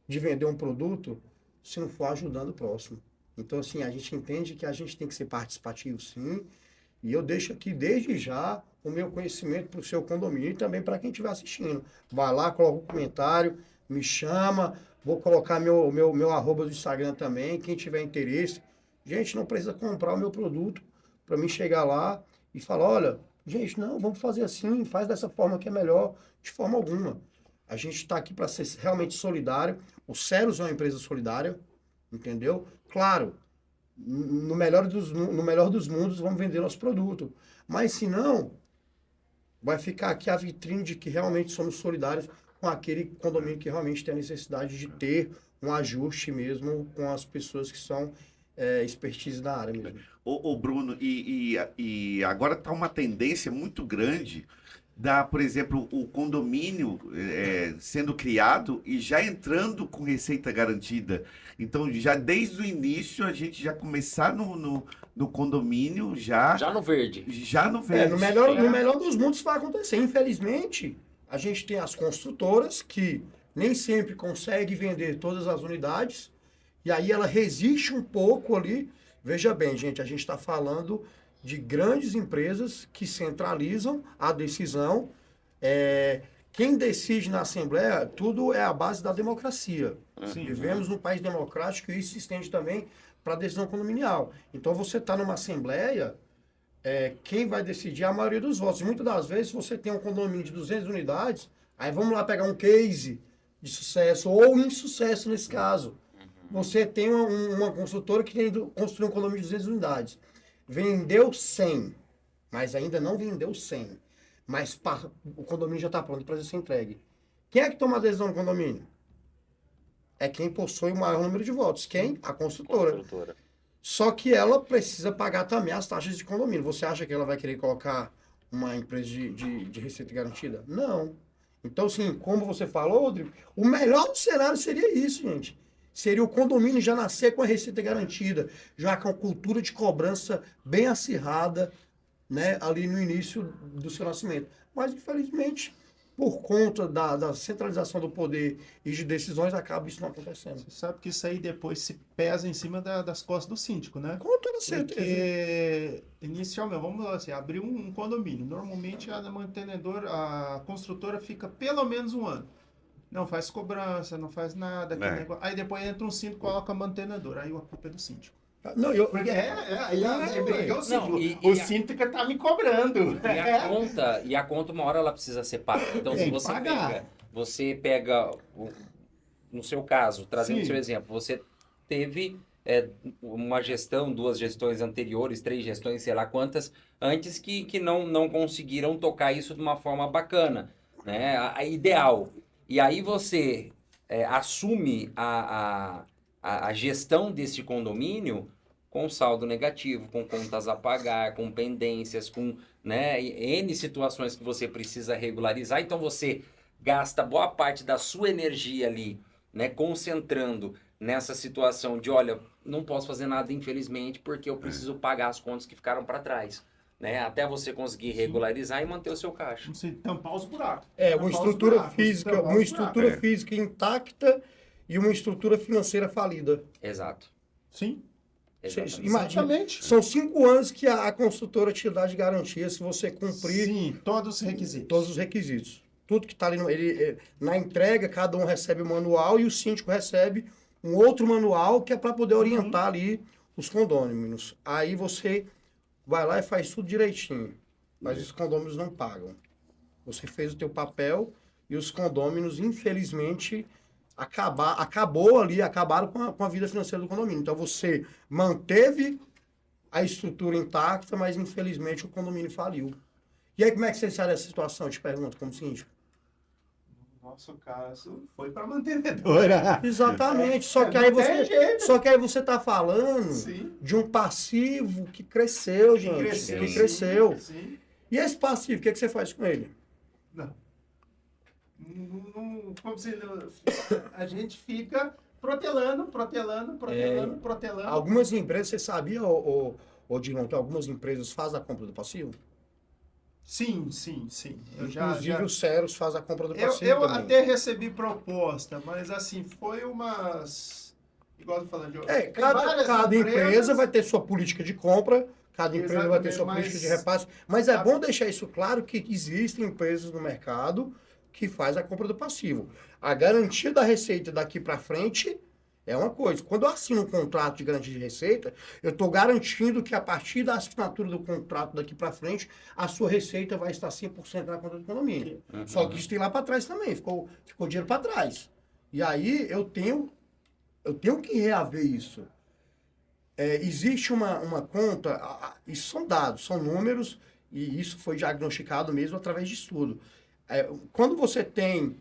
de vender um produto se não for ajudando o próximo. Então, assim, a gente entende que a gente tem que ser participativo, sim. E eu deixo aqui, desde já, o meu conhecimento para o seu condomínio e também para quem estiver assistindo. Vai lá, coloca um comentário, me chama, vou colocar meu arroba do Instagram também, quem tiver interesse. Gente, não precisa comprar o meu produto para mim chegar lá e falar, olha, gente, não, vamos fazer assim, faz dessa forma que é melhor, de forma alguma. A gente está aqui para ser realmente solidário. O Ceros é uma empresa solidária, entendeu? Claro, no melhor dos mundos, vamos vender nosso produto. Mas se não, vai ficar aqui a vitrine de que realmente somos solidários com aquele condomínio que realmente tem a necessidade de ter um ajuste mesmo com as pessoas que são expertise na área mesmo. Ô Bruno, e agora está uma tendência muito grande por exemplo, o condomínio sendo criado e já entrando com receita garantida. Então, já desde o início, a gente já começar no condomínio, já no verde. Já no verde. No melhor dos mundos vai acontecer. Infelizmente, a gente tem as construtoras que nem sempre conseguem vender todas as unidades, e aí ela resiste um pouco ali. Veja bem, gente, a gente está falando de grandes empresas que centralizam a decisão. Quem decide na Assembleia, tudo é a base da democracia. Sim, Vivemos num país democrático e isso se estende também para a decisão condominial. Então, você está numa Assembleia, quem vai decidir é a maioria dos votos. E muitas das vezes, você tem um condomínio de 200 unidades, aí vamos lá pegar um case de sucesso ou insucesso nesse caso. Você tem uma construtora que construiu um condomínio de 200 unidades. Vendeu 100, mas ainda não vendeu 100. Mas o condomínio já está pronto para ser entregue. Quem é que toma a decisão no condomínio? É quem possui o maior número de votos. Quem? A construtora. Só que ela precisa pagar também as taxas de condomínio. Você acha que ela vai querer colocar uma empresa de receita garantida? Não. Então, assim, como você falou, Rodrigo, o melhor do cenário seria isso, gente. Seria o condomínio já nascer com a receita garantida, já com a cultura de cobrança bem acirrada, né, ali no início do seu nascimento. Mas, infelizmente, por conta da centralização do poder e de decisões, acaba isso não acontecendo. Você sabe que isso aí depois se pesa em cima das costas do síndico, né? Com toda certeza. Porque, inicialmente, vamos lá, assim, abrir um condomínio. Normalmente, a construtora fica pelo menos um ano. Não faz cobrança, não faz nada. Negócio. Aí depois entra um síndico e coloca mantenedor. Aí a culpa é do síndico. Não, o síndico está me cobrando. E a conta, uma hora ela precisa ser paga. Então, se você pega, no seu caso, trazendo o seu exemplo, você teve uma gestão, 2 gestões anteriores, 3 gestões, sei lá quantas, antes que não conseguiram tocar isso de uma forma bacana, né? A ideal. E aí você assume a gestão desse condomínio com saldo negativo, com contas a pagar, com pendências, com N situações que você precisa regularizar. Então você gasta boa parte da sua energia ali, né, concentrando nessa situação de, olha, não posso fazer nada infelizmente porque eu preciso pagar as contas que ficaram para trás. Né, até você conseguir regularizar e manter o seu caixa. Você tampar os buracos. Uma estrutura física intacta e uma estrutura financeira falida. Exato. Sim. Imagina, são 5 anos que a construtora te dá de garantia se você cumprir. Sim, todos os requisitos. Todos os requisitos. Tudo que está ali, na entrega, cada um recebe o manual e o síndico recebe um outro manual que é para poder orientar ali os condôminos. Aí você vai lá e faz tudo direitinho. Mas os condôminos não pagam. Você fez o teu papel e os condôminos, infelizmente, acabaram com a vida financeira do condomínio. Então, você manteve a estrutura intacta, mas, infelizmente, o condomínio faliu. E aí, como é que você sai dessa situação? Eu te pergunto, como síndico. nosso caso, foi para mantenedora. Exatamente. Só que aí você está falando de um passivo que cresceu, gente. Que cresceu. Sim. E esse passivo, o que você faz com ele? Não, como se a gente fica protelando. Algumas empresas, você sabia, Odilon, que algumas empresas fazem a compra do passivo? Sim. Inclusive o Ceros faz a compra do passivo Eu também. até recebi proposta, mas assim, foi umas... Igual eu tô falando de Cada empresa vai ter sua política de compra, cada empresa vai ter sua política de repasse, mas é bom deixar isso claro que existem empresas no mercado que faz a compra do passivo. A garantia da receita daqui para frente é uma coisa. Quando eu assino um contrato de garantia de receita, eu estou garantindo que a partir da assinatura do contrato daqui para frente, a sua receita vai estar 100% na conta do condomínio. Uhum. Só que isso tem lá para trás também, ficou dinheiro para trás. E aí eu tenho que reaver isso. Existe uma conta, isso são dados, são números, e isso foi diagnosticado mesmo através de estudo. Quando você tem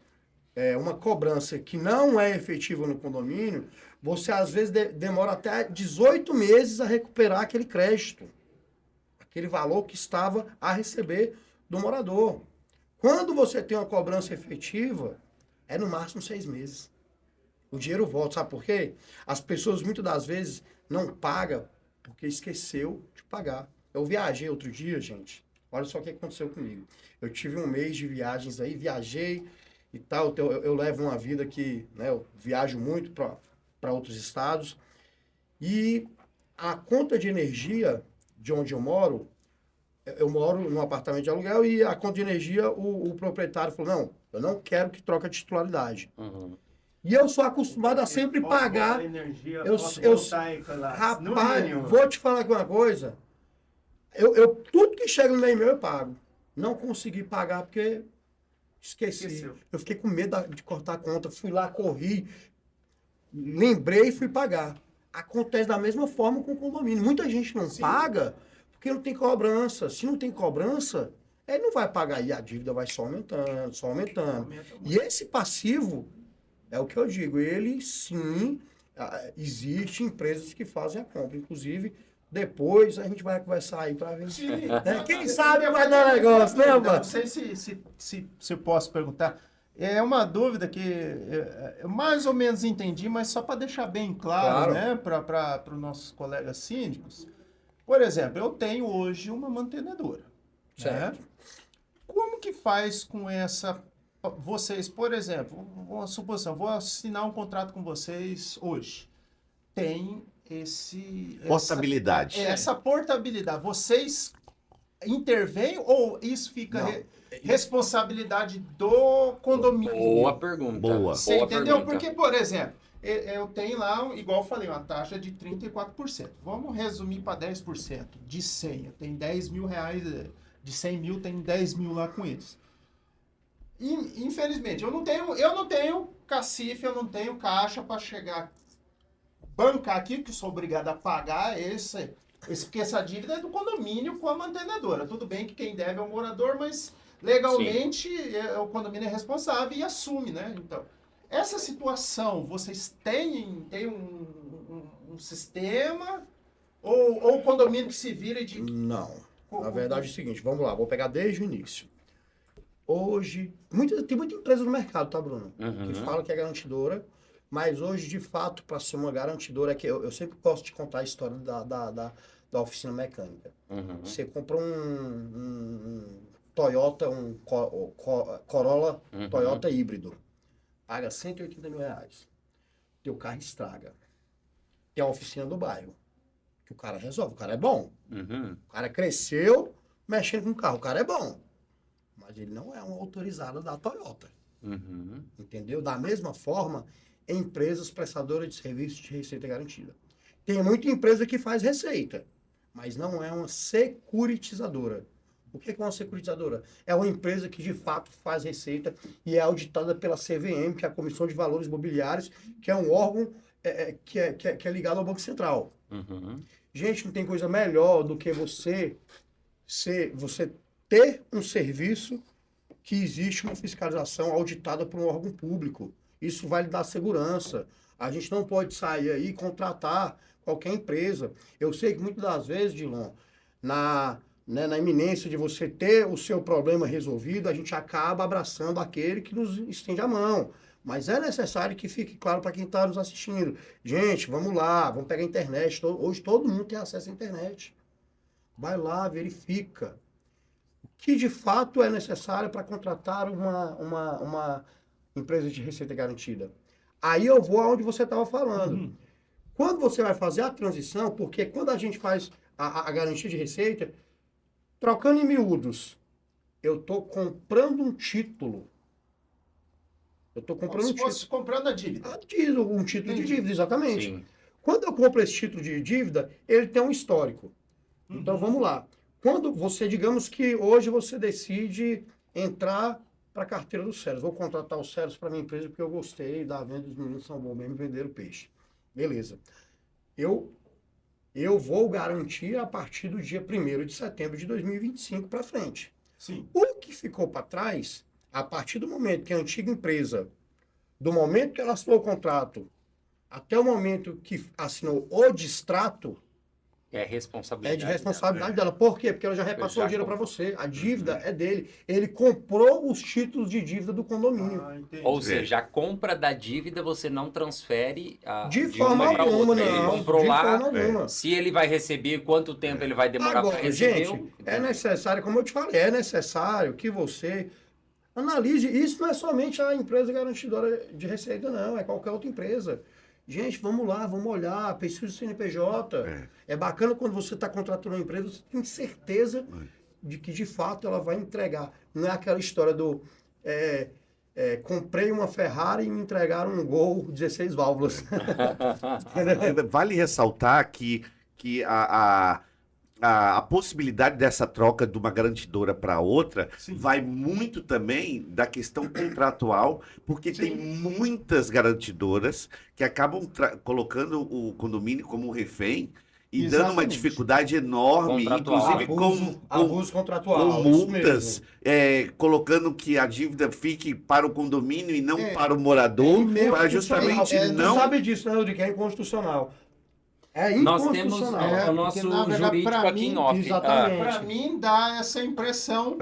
uma cobrança que não é efetiva no condomínio, você às vezes demora até 18 meses a recuperar aquele crédito, aquele valor que estava a receber do morador. Quando você tem uma cobrança efetiva, é no máximo 6 meses. O dinheiro volta, sabe por quê? As pessoas muitas das vezes não pagam porque esqueceu de pagar. Eu viajei outro dia, gente. Olha só o que aconteceu comigo. Eu tive um mês de viagens aí, viajei e tal. Eu levo uma vida que, né, eu viajo muito para outros estados. E a conta de energia de onde eu moro num apartamento de aluguel e a conta de energia, o proprietário falou, não, eu não quero que troque a titularidade. Uhum. E eu sou acostumado a sempre pagar. Energia, Rapaz, vou te falar aqui uma coisa. Tudo que chega no meu e-mail eu pago. Não consegui pagar porque esqueci. Eu fiquei com medo de cortar a conta. Fui lá, corri, lembrei e fui pagar. Acontece da mesma forma com o condomínio. Muita gente não paga porque não tem cobrança. Se não tem cobrança, ele não vai pagar e a dívida vai só aumentando. E esse passivo, é o que eu digo, ele sim, existe empresas que fazem a compra. Inclusive, depois a gente vai conversar aí para ver. Sim. Quem sabe vai dar negócio, né, mano? Não sei se eu posso perguntar. É uma dúvida que eu mais ou menos entendi, mas só para deixar bem claro, né, para os nossos colegas síndicos. Por exemplo, eu tenho hoje uma mantenedora. Certo. Né? Como que faz com essa... Vocês, por exemplo, uma suposição, vou assinar um contrato com vocês hoje. Tem Portabilidade. Essa portabilidade. Vocês intervêm ou isso fica responsabilidade do condomínio? Boa pergunta. Boa. Você entendeu? Pergunta. Porque, por exemplo, eu tenho lá, igual eu falei, uma taxa de 34%. Vamos resumir para 10%. De 100, eu tenho 10 mil reais, de 100 mil, tem 10 mil lá com eles. Infelizmente, eu não tenho cacife, eu não tenho caixa para chegar, bancar aqui, que eu sou obrigado a pagar porque essa dívida é do condomínio com a mantenedora. Tudo bem que quem deve é o morador, mas legalmente o condomínio é responsável e assume, né? Então, essa situação, vocês têm um sistema ou o condomínio que se vira de... Não. Na verdade é o seguinte, vamos lá, vou pegar desde o início. Hoje, tem muita empresa no mercado, tá, Bruno? Uhum. Que fala que é garantidora, mas hoje, de fato, para ser uma garantidora, eu sempre gosto de contar a história da oficina mecânica. Uhum. Você compra um Toyota, um Corolla Toyota híbrido, paga 180 mil reais. Teu carro estraga. Tem a oficina do bairro, que o cara resolve, o cara é bom. Uhum. O cara cresceu mexendo com o carro, o cara é bom. Mas ele não é um autorizado da Toyota. Uhum. Entendeu? Da mesma forma, empresas prestadoras de serviços de receita garantida. Tem muita empresa que faz receita, mas não é uma securitizadora. O que é uma securitizadora? É uma empresa que de fato faz receita e é auditada pela CVM, que é a Comissão de Valores Imobiliários, que é um órgão que é ligado ao Banco Central. Uhum. Gente, não tem coisa melhor do que você ter um serviço que existe uma fiscalização auditada por um órgão público. Isso vai lhe dar segurança. A gente não pode sair aí e contratar qualquer empresa. Eu sei que muitas das vezes, Dilan, na iminência de você ter o seu problema resolvido, a gente acaba abraçando aquele que nos estende a mão. Mas é necessário que fique claro para quem está nos assistindo. Gente, vamos lá, vamos pegar a internet. Hoje todo mundo tem acesso à internet. Vai lá, verifica. O que de fato é necessário para contratar uma empresa de receita garantida. Aí eu vou aonde você estava falando. Quando você vai fazer a transição, porque quando a gente faz a garantia de receita, trocando em miúdos, eu estou comprando um título. Eu estou comprando um título. Se fosse comprando a dívida. Um título de dívida, exatamente. Sim. Quando eu compro esse título de dívida, ele tem um histórico. Então, vamos lá. Quando você, digamos que hoje você decide entrar para a carteira do Ceros. Vou contratar o Ceros para minha empresa porque eu gostei da venda, dos meninos são bons mesmo, venderam peixe. Beleza. Eu vou garantir a partir do dia 1º de setembro de 2025 para frente. Sim. O que ficou para trás, a partir do momento que a antiga empresa, do momento que ela assinou o contrato, até o momento que assinou o distrato, É responsabilidade. é de responsabilidade dela. Por quê? Porque ela já repassou Já o dinheiro para você. A dívida é dele. Ele comprou os títulos de dívida do condomínio. Entendi. Ou seja, a compra da dívida você não transfere De de forma uma para alguma, outra. Ele não. comprou De lá, forma alguma. se ele vai receber, quanto tempo ele vai demorar para Agora, receber. gente, é necessário, como eu te falei, é necessário que você analise. Isso não é somente a empresa garantidora de receita, não. É qualquer outra empresa. Gente, vamos lá, vamos olhar, pesquisa do CNPJ. É bacana quando você está contratando uma empresa, você tem certeza de que, de fato, ela vai entregar. Não é aquela história do comprei uma Ferrari e me entregaram um Gol 16 válvulas. Vale ressaltar que a possibilidade dessa troca de uma garantidora para outra vai muito também da questão contratual, porque tem muitas garantidoras que acabam colocando o condomínio como um refém e dando uma Exatamente. dificuldade enorme, Contratual. inclusive Abuso contratual. com isso multas, mesmo. colocando que a dívida fique para o condomínio e não para o morador, para justamente Tu não... sabe disso, né, Rodrigo? É inconstitucional. É Nós temos inconstitucional. o nosso porque, na verdade, jurídico pra aqui mim, em off. exatamente. Para mim, dá essa impressão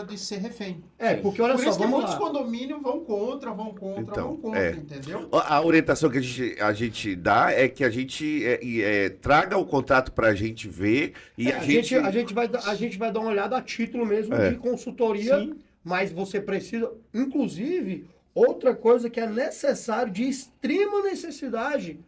de ser refém. Porque olha Por só, isso que vamos muitos lá. condomínios vão contra, Então, entendeu? A orientação que a gente dá é que a gente traga o contrato para a gente ver e A gente vai dar uma olhada a título mesmo de consultoria, Sim. mas você precisa, inclusive, outra coisa que é necessário, de extrema necessidade,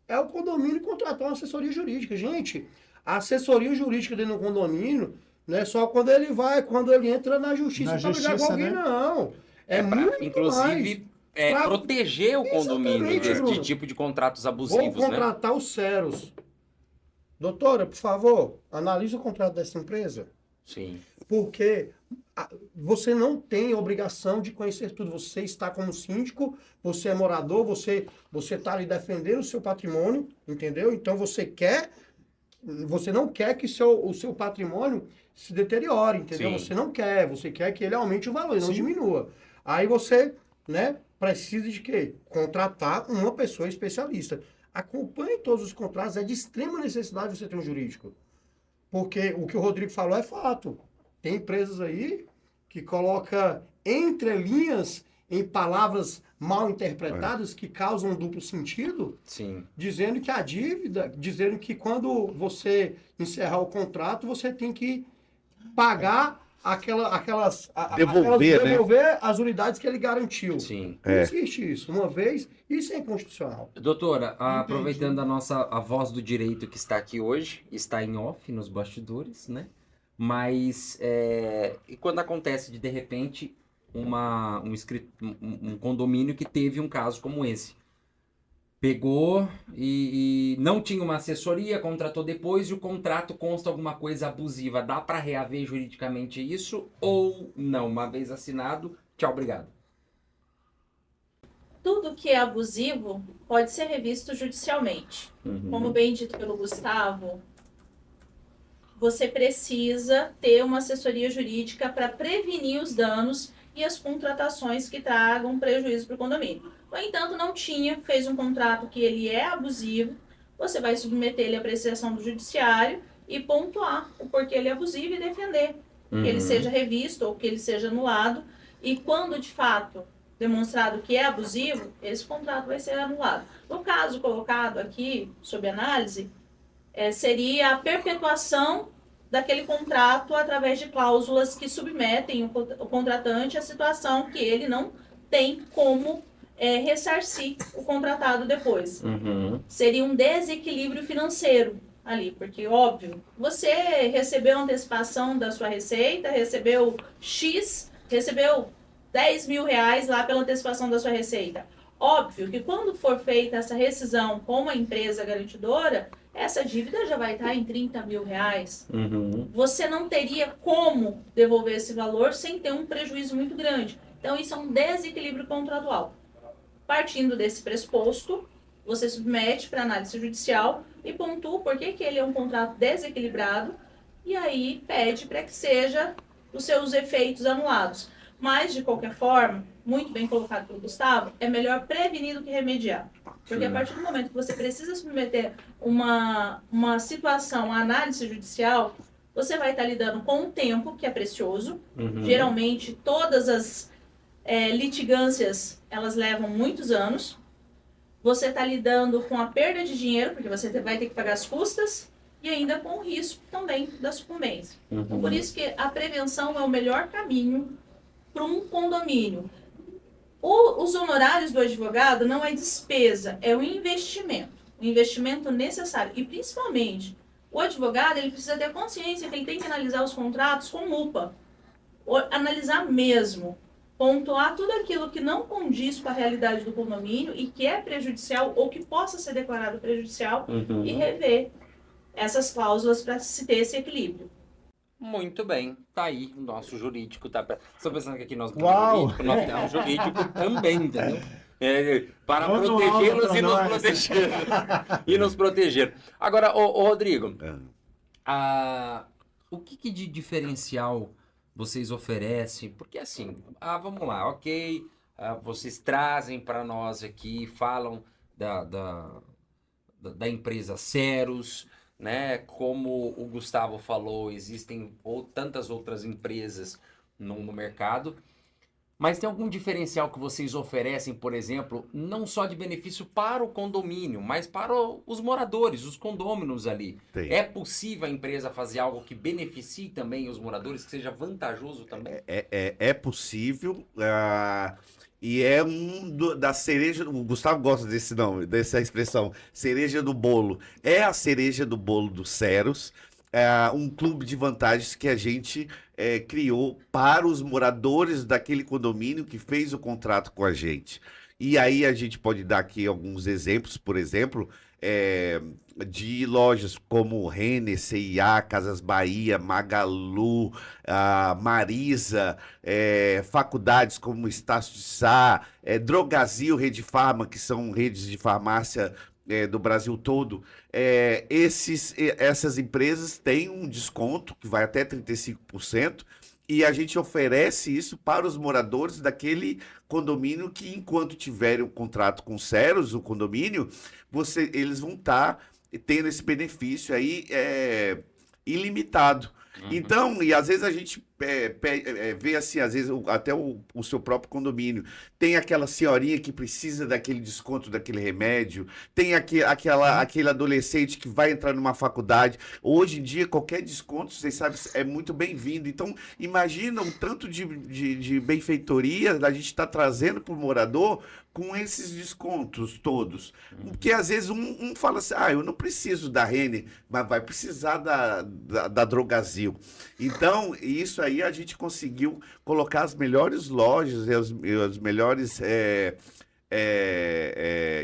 é o condomínio contratar uma assessoria jurídica. Gente, a assessoria jurídica dentro do condomínio não é só quando ele entra na justiça para brigar com alguém, né? não. É muito Inclusive, Pra- proteger o condomínio Exatamente, de Bruno. tipo de contratos Vou abusivos, né? contratar os Ceros. Doutora, por favor, analise o contrato dessa empresa. Sim. Porque você não tem obrigação de conhecer tudo. Você está como síndico, você é morador, você está ali defendendo o seu patrimônio, entendeu? Então você não quer que o seu patrimônio se deteriore, entendeu? Sim. Você quer que ele aumente o valor, não diminua. Aí você, precisa de quê? Contratar uma pessoa especialista. Acompanhe todos os contratos, é de extrema necessidade você ter um jurídico. Porque o que o Rodrigo falou é fato. Tem empresas aí que coloca entre linhas em palavras mal interpretadas que causam duplo sentido, Sim. dizendo que a dívida, dizendo que quando você encerrar o contrato, você tem que pagar devolver as unidades que ele garantiu. Sim. Não existe isso. Uma vez, isso é inconstitucional. Doutora, aproveitando a voz do direito que está aqui hoje, está em off, nos bastidores, né? Mas, e quando acontece de repente, um condomínio que teve um caso como esse? Pegou e não tinha uma assessoria, contratou depois e o contrato consta alguma coisa abusiva. Dá para reaver juridicamente isso ou não? Uma vez assinado, tchau, obrigado. Tudo que é abusivo pode ser revisto judicialmente. Como bem dito pelo Gustavo, você precisa ter uma assessoria jurídica para prevenir os danos e as contratações que tragam prejuízo para o condomínio. No entanto, não tinha, fez um contrato que ele é abusivo, você vai submeter ele à apreciação do judiciário e pontuar o porquê ele é abusivo e defender que ele seja revisto ou que ele seja anulado. E quando, de fato, demonstrado que é abusivo, esse contrato vai ser anulado. No caso colocado aqui, sob análise, seria a perpetuação daquele contrato através de cláusulas que submetem o contratante à situação que ele não tem como ressarcir o contratado depois. Seria um desequilíbrio financeiro ali, porque, óbvio, você recebeu antecipação da sua receita, recebeu X, recebeu 10 mil reais lá pela antecipação da sua receita. Óbvio que quando for feita essa rescisão com a empresa garantidora, essa dívida já vai estar em 30 mil reais. Você não teria como devolver esse valor sem ter um prejuízo muito grande. Então, isso é um desequilíbrio contratual. Partindo desse pressuposto, você submete para análise judicial e pontua por que ele é um contrato desequilibrado e aí pede para que seja os seus efeitos anulados. Mas, de qualquer forma, muito bem colocado pelo Gustavo, é melhor prevenir do que remediar. Porque a partir do momento que você precisa submeter uma situação à análise judicial, você vai estar lidando com um tempo que é precioso. Geralmente, todas as litigâncias, elas levam muitos anos. Você está lidando com a perda de dinheiro, porque você vai ter que pagar as custas, e ainda com o risco também da sucumbência. Então, por isso que a prevenção é o melhor caminho para um condomínio. Os honorários do advogado não é despesa, é um investimento necessário. E principalmente, o advogado ele precisa ter consciência que ele tem que analisar os contratos com lupa, analisar mesmo, pontuar tudo aquilo que não condiz com a realidade do condomínio e que é prejudicial ou que possa ser declarado prejudicial e rever essas cláusulas para se ter esse equilíbrio. Muito bem, tá aí o nosso jurídico. Estou pensando que aqui nós Uau! nós temos jurídico também, entendeu? Para Vamos protegê-los lá, e nos nós. proteger. E nos proteger. Agora, ô Rodrigo, o que de diferencial vocês oferecem? Porque assim, vamos lá, ok, vocês trazem para nós aqui, falam da empresa Ceros, né? Como o Gustavo falou, existem tantas outras empresas no mercado, mas tem algum diferencial que vocês oferecem, por exemplo, não só de benefício para o condomínio, mas para os moradores, os condôminos ali? Tem. É possível a empresa fazer algo que beneficie também os moradores, que seja vantajoso também? É possível, e é da cereja. O Gustavo gosta desse nome, dessa expressão, cereja do bolo. É a cereja do bolo do Ceros, um clube de vantagens que a gente criou para os moradores daquele condomínio que fez o contrato com a gente. E aí a gente pode dar aqui alguns exemplos, por exemplo, de lojas como Renner, C&A, Casas Bahia, Magalu, Marisa, faculdades como Estácio de Sá, Drogazil, Rede Farma, que são redes de farmácia do Brasil todo. Essas empresas têm um desconto que vai até 35%, e a gente oferece isso para os moradores daquele condomínio que, enquanto tiverem um contrato com o Ceros, o condomínio, eles vão estar tendo esse benefício aí ilimitado. Então, e às vezes a gente vê assim, às vezes até o seu próprio condomínio, tem aquela senhorinha que precisa daquele desconto, daquele remédio, tem aquele adolescente que vai entrar numa faculdade. Hoje em dia, qualquer desconto, vocês sabem, é muito bem-vindo. Então, imagina o tanto de benfeitoria a gente está trazendo para o morador com esses descontos todos. Porque às vezes um fala assim, eu não preciso da Renner, mas vai precisar da Drogazil. Então, isso aí a gente conseguiu colocar as melhores lojas e as melhores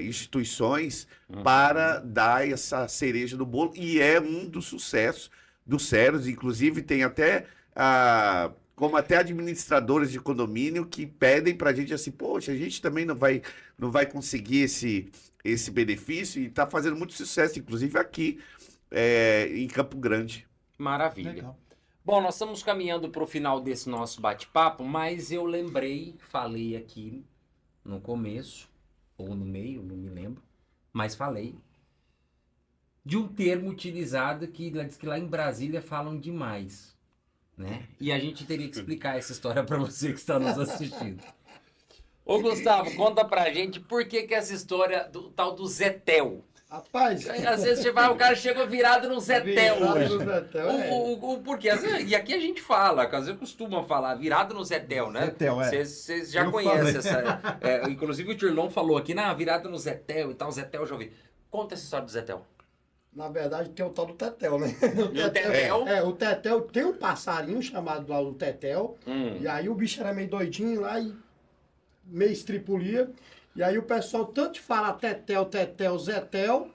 instituições para dar essa cereja do bolo. E é um dos sucessos do Ceros. Inclusive, tem até como até administradores de condomínio que pedem para a gente assim, poxa, a gente também não vai conseguir esse benefício, e está fazendo muito sucesso, inclusive aqui em Campo Grande. Maravilha. Legal. Bom, nós estamos caminhando para o final desse nosso bate-papo, mas eu falei aqui no começo, ou no meio, não me lembro, mas falei de um termo utilizado que diz que lá em Brasília falam demais, né? E a gente teria que explicar essa história para você que está nos assistindo. Ô Gustavo, conta pra gente por que essa história do tal do Zetel. Rapaz, Às vezes o cara chega virado no Zetel virado hoje. no Zetel, O porquê? E aqui a gente fala, às vezes costuma falar, virado no Zetel, né? Zetel, é. Vocês já Eu conhecem falei. essa. Inclusive o Tirlon falou aqui, virado no Zetel e tal, Zetel eu já ouvi. Conta essa história do Zetel. na verdade, tem o tal do Tetel, né? E o Tetel? O Tetel tem um passarinho chamado lá o Tetel. E aí o bicho era meio doidinho lá e meio estripulia. E aí o pessoal tanto fala Tetel, Tetel, Zetel,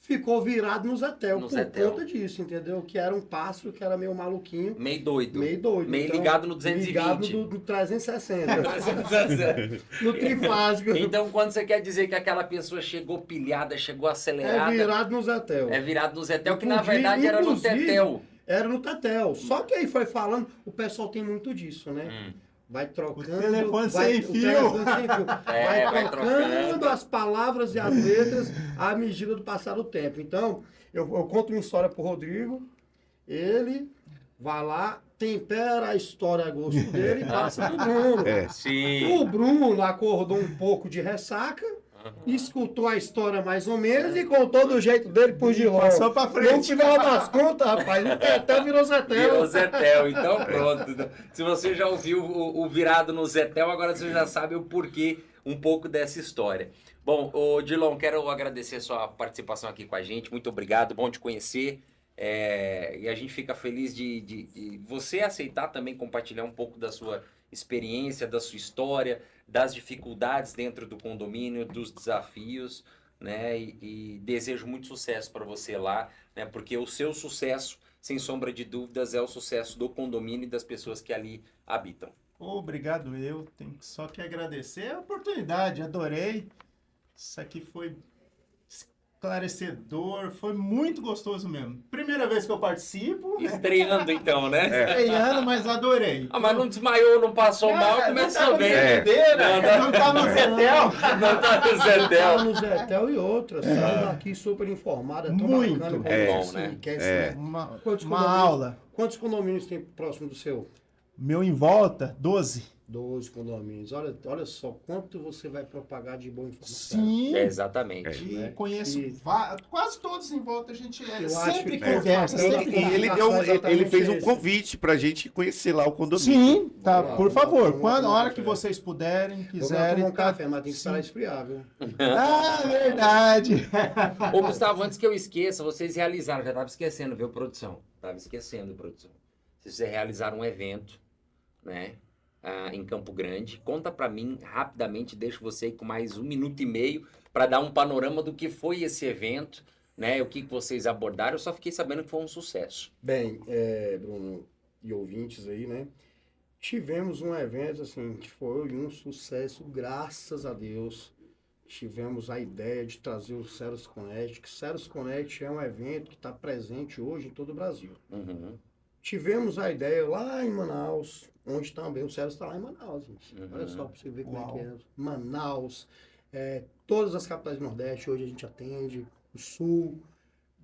ficou virado no Zetel por conta disso, entendeu? Que era um pássaro que era meio maluquinho. Meio doido. Meio doido. Meio então, ligado no 220. Ligado no 360. No trifásico. Então, quando você quer dizer que aquela pessoa chegou pilhada, chegou acelerada... É virado no Zetel. É virado no Zetel, que na Inclusive- verdade era no Tetel. Era no Tetel. Só que aí foi falando, o pessoal tem muito disso, né? Vai trocando. O telefone sem fio. O telefone sem fio. vai trocando as palavras e as letras à medida do passar do tempo. Então, eu conto uma história pro Rodrigo. Ele vai lá, tempera a história a gosto dele e passa pro Bruno. Sim. O Bruno acordou um pouco de ressaca, escutou a história mais ou menos e contou do jeito dele por de longe. Passou pra frente. No final das contas, rapaz, o Tetel virou Zetel. Virou Zetel, então pronto. Se você já ouviu o virado no Zetel, agora você já sabe o porquê um pouco dessa história. Bom, Dilon, quero agradecer a sua participação aqui com a gente. Muito obrigado, bom te conhecer. E a gente fica feliz de você aceitar também compartilhar um pouco da sua experiência, da sua história, das dificuldades dentro do condomínio, dos desafios, né? E desejo muito sucesso para você lá, né? Porque o seu sucesso, sem sombra de dúvidas, é o sucesso do condomínio e das pessoas que ali habitam. Obrigado, eu tenho só que agradecer a oportunidade, adorei. Isso aqui foi esclarecedor, foi muito gostoso mesmo. Primeira vez que eu participo. Estreando então, né? Estreando, mas adorei. Mas não desmaiou, não passou mal, começou bem. Não tá no Zetel. Não tá no Zetel. Tá no Zetel e outras. Saímos aqui super informada. Muito. Bom, né? Uma aula. Quantos condomínios tem próximo do seu? Meu em volta, 12. 12 condomínios. Olha só quanto você vai propagar de boa informação. Sim. Exatamente. E conheço E- quase todos em volta, a gente Eu sempre acho que- conversa. sempre E ele, Exatamente ele fez um esse. convite pra gente conhecer lá o condomínio. Sim, tá, Vamos lá, por favor. vamos Quando, tomar a hora café. que vocês puderem, Vou tomar quiserem. um café, mas tem que esperar Sim. esfriar, viu? Ah, verdade. Ô, Gustavo, antes que eu esqueça, vocês realizaram, já estava esquecendo, viu, produção? Estava esquecendo, produção. Vocês realizaram um evento, né, em Campo Grande. Conta pra mim, rapidamente, deixo você aí com mais 1 minuto e meio para dar um panorama do que foi esse evento, né, o que vocês abordaram. Eu só fiquei sabendo que foi um sucesso. Bem, Bruno e ouvintes aí, né? Tivemos um evento, assim, que foi um sucesso, graças a Deus. Tivemos a ideia de trazer o Ceros Connect, que Ceros Connect é um evento que está presente hoje em todo o Brasil. Uhum. Tivemos a ideia lá em Manaus, onde também o Ceros está lá em Manaus, gente. Olha só para você ver como é que é. Manaus, todas as capitais do Nordeste, hoje a gente atende, o Sul.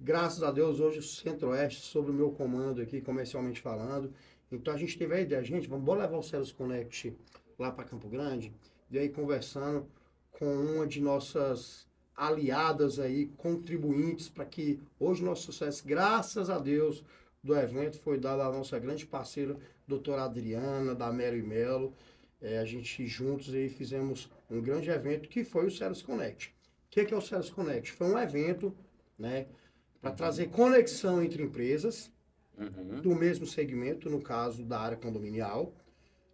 Graças a Deus, hoje o Centro-Oeste, sob o meu comando aqui, comercialmente falando. Então a gente teve a ideia, gente, vamos levar o Ceros Connect lá para Campo Grande, e aí conversando com uma de nossas aliadas aí, contribuintes, para que hoje o nosso sucesso, graças a Deus, do evento foi dado à nossa grande parceira, doutora Adriana, da Melo e Melo. A gente juntos aí fizemos um grande evento que foi o Ceros Connect. O que é o Ceros Connect? Foi um evento, né, para trazer conexão entre empresas do mesmo segmento, no caso da área condominial,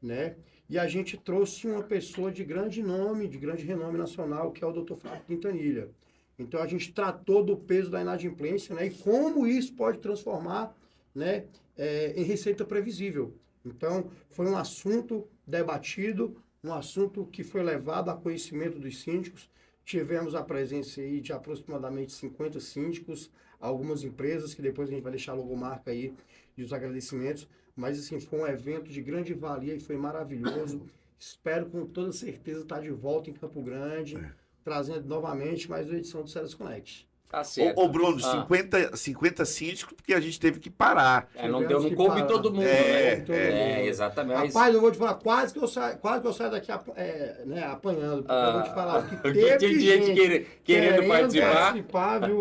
né? E a gente trouxe uma pessoa de grande nome, de grande renome nacional, que é o Dr. Fábio Quintanilha. Então a gente tratou do peso da inadimplência, né, e como isso pode transformar, né, em receita previsível. Então, foi um assunto debatido, um assunto que foi levado a conhecimento dos síndicos, tivemos a presença aí de aproximadamente 50 síndicos, algumas empresas, que depois a gente vai deixar a logomarca aí e os agradecimentos, mas assim, foi um evento de grande valia e foi maravilhoso. Espero com toda certeza estar de volta em Campo Grande, trazendo novamente mais uma edição do Ceras Connect. Tá certo. Ô Bruno, 50 síndicos, porque a gente teve que parar. Não tivemos que coube parar. todo mundo, né? Exatamente. Rapaz, eu vou te falar, quase que eu saio daqui apanhando, porque eu vou te falar que Tinha teve gente querendo participar, viu?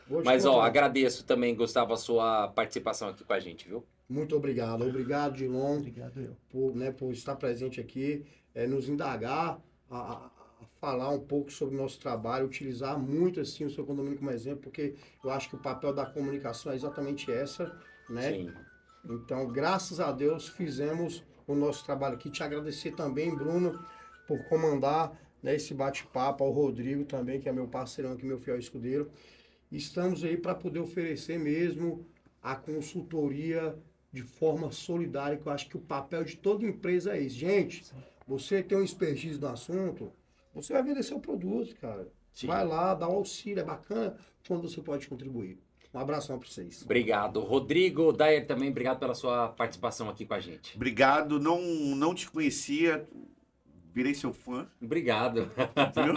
Vou te Mas, contar. agradeço também, Gustavo, a sua participação aqui com a gente, viu? Muito obrigado. Obrigado, Dilon, Obrigado eu. por estar presente aqui, nos indagar, a falar um pouco sobre o nosso trabalho, utilizar muito assim o seu condomínio como exemplo, porque eu acho que o papel da comunicação é exatamente essa, né? Sim. Então, graças a Deus, fizemos o nosso trabalho aqui. Te agradecer também, Bruno, por comandar, né, esse bate-papo, ao Rodrigo também, que é meu parceirão aqui, meu fiel escudeiro. Estamos aí para poder oferecer mesmo a consultoria de forma solidária, que eu acho que o papel de toda empresa é esse. Gente, você tem um expertise no assunto, você vai vender seu produto, cara. Sim. Vai lá, dá um auxílio, é bacana quando você pode contribuir. Um abração para vocês. Obrigado. Rodrigo Dyer também, obrigado pela sua participação aqui com a gente. Obrigado, não te conhecia, virei seu fã, Obrigado. viu?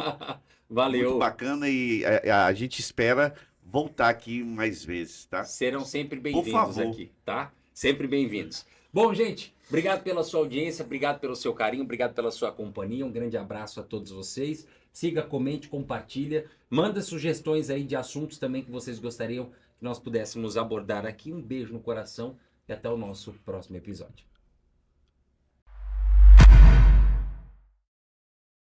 Valeu. Muito bacana e a gente espera voltar aqui mais vezes, tá? Serão sempre Por bem-vindos favor. aqui, tá? Sempre bem-vindos. Bom, gente, obrigado pela sua audiência, obrigado pelo seu carinho, obrigado pela sua companhia. Um grande abraço a todos vocês. Siga, comente, compartilha. Manda sugestões aí de assuntos também que vocês gostariam que nós pudéssemos abordar aqui. Um beijo no coração e até o nosso próximo episódio.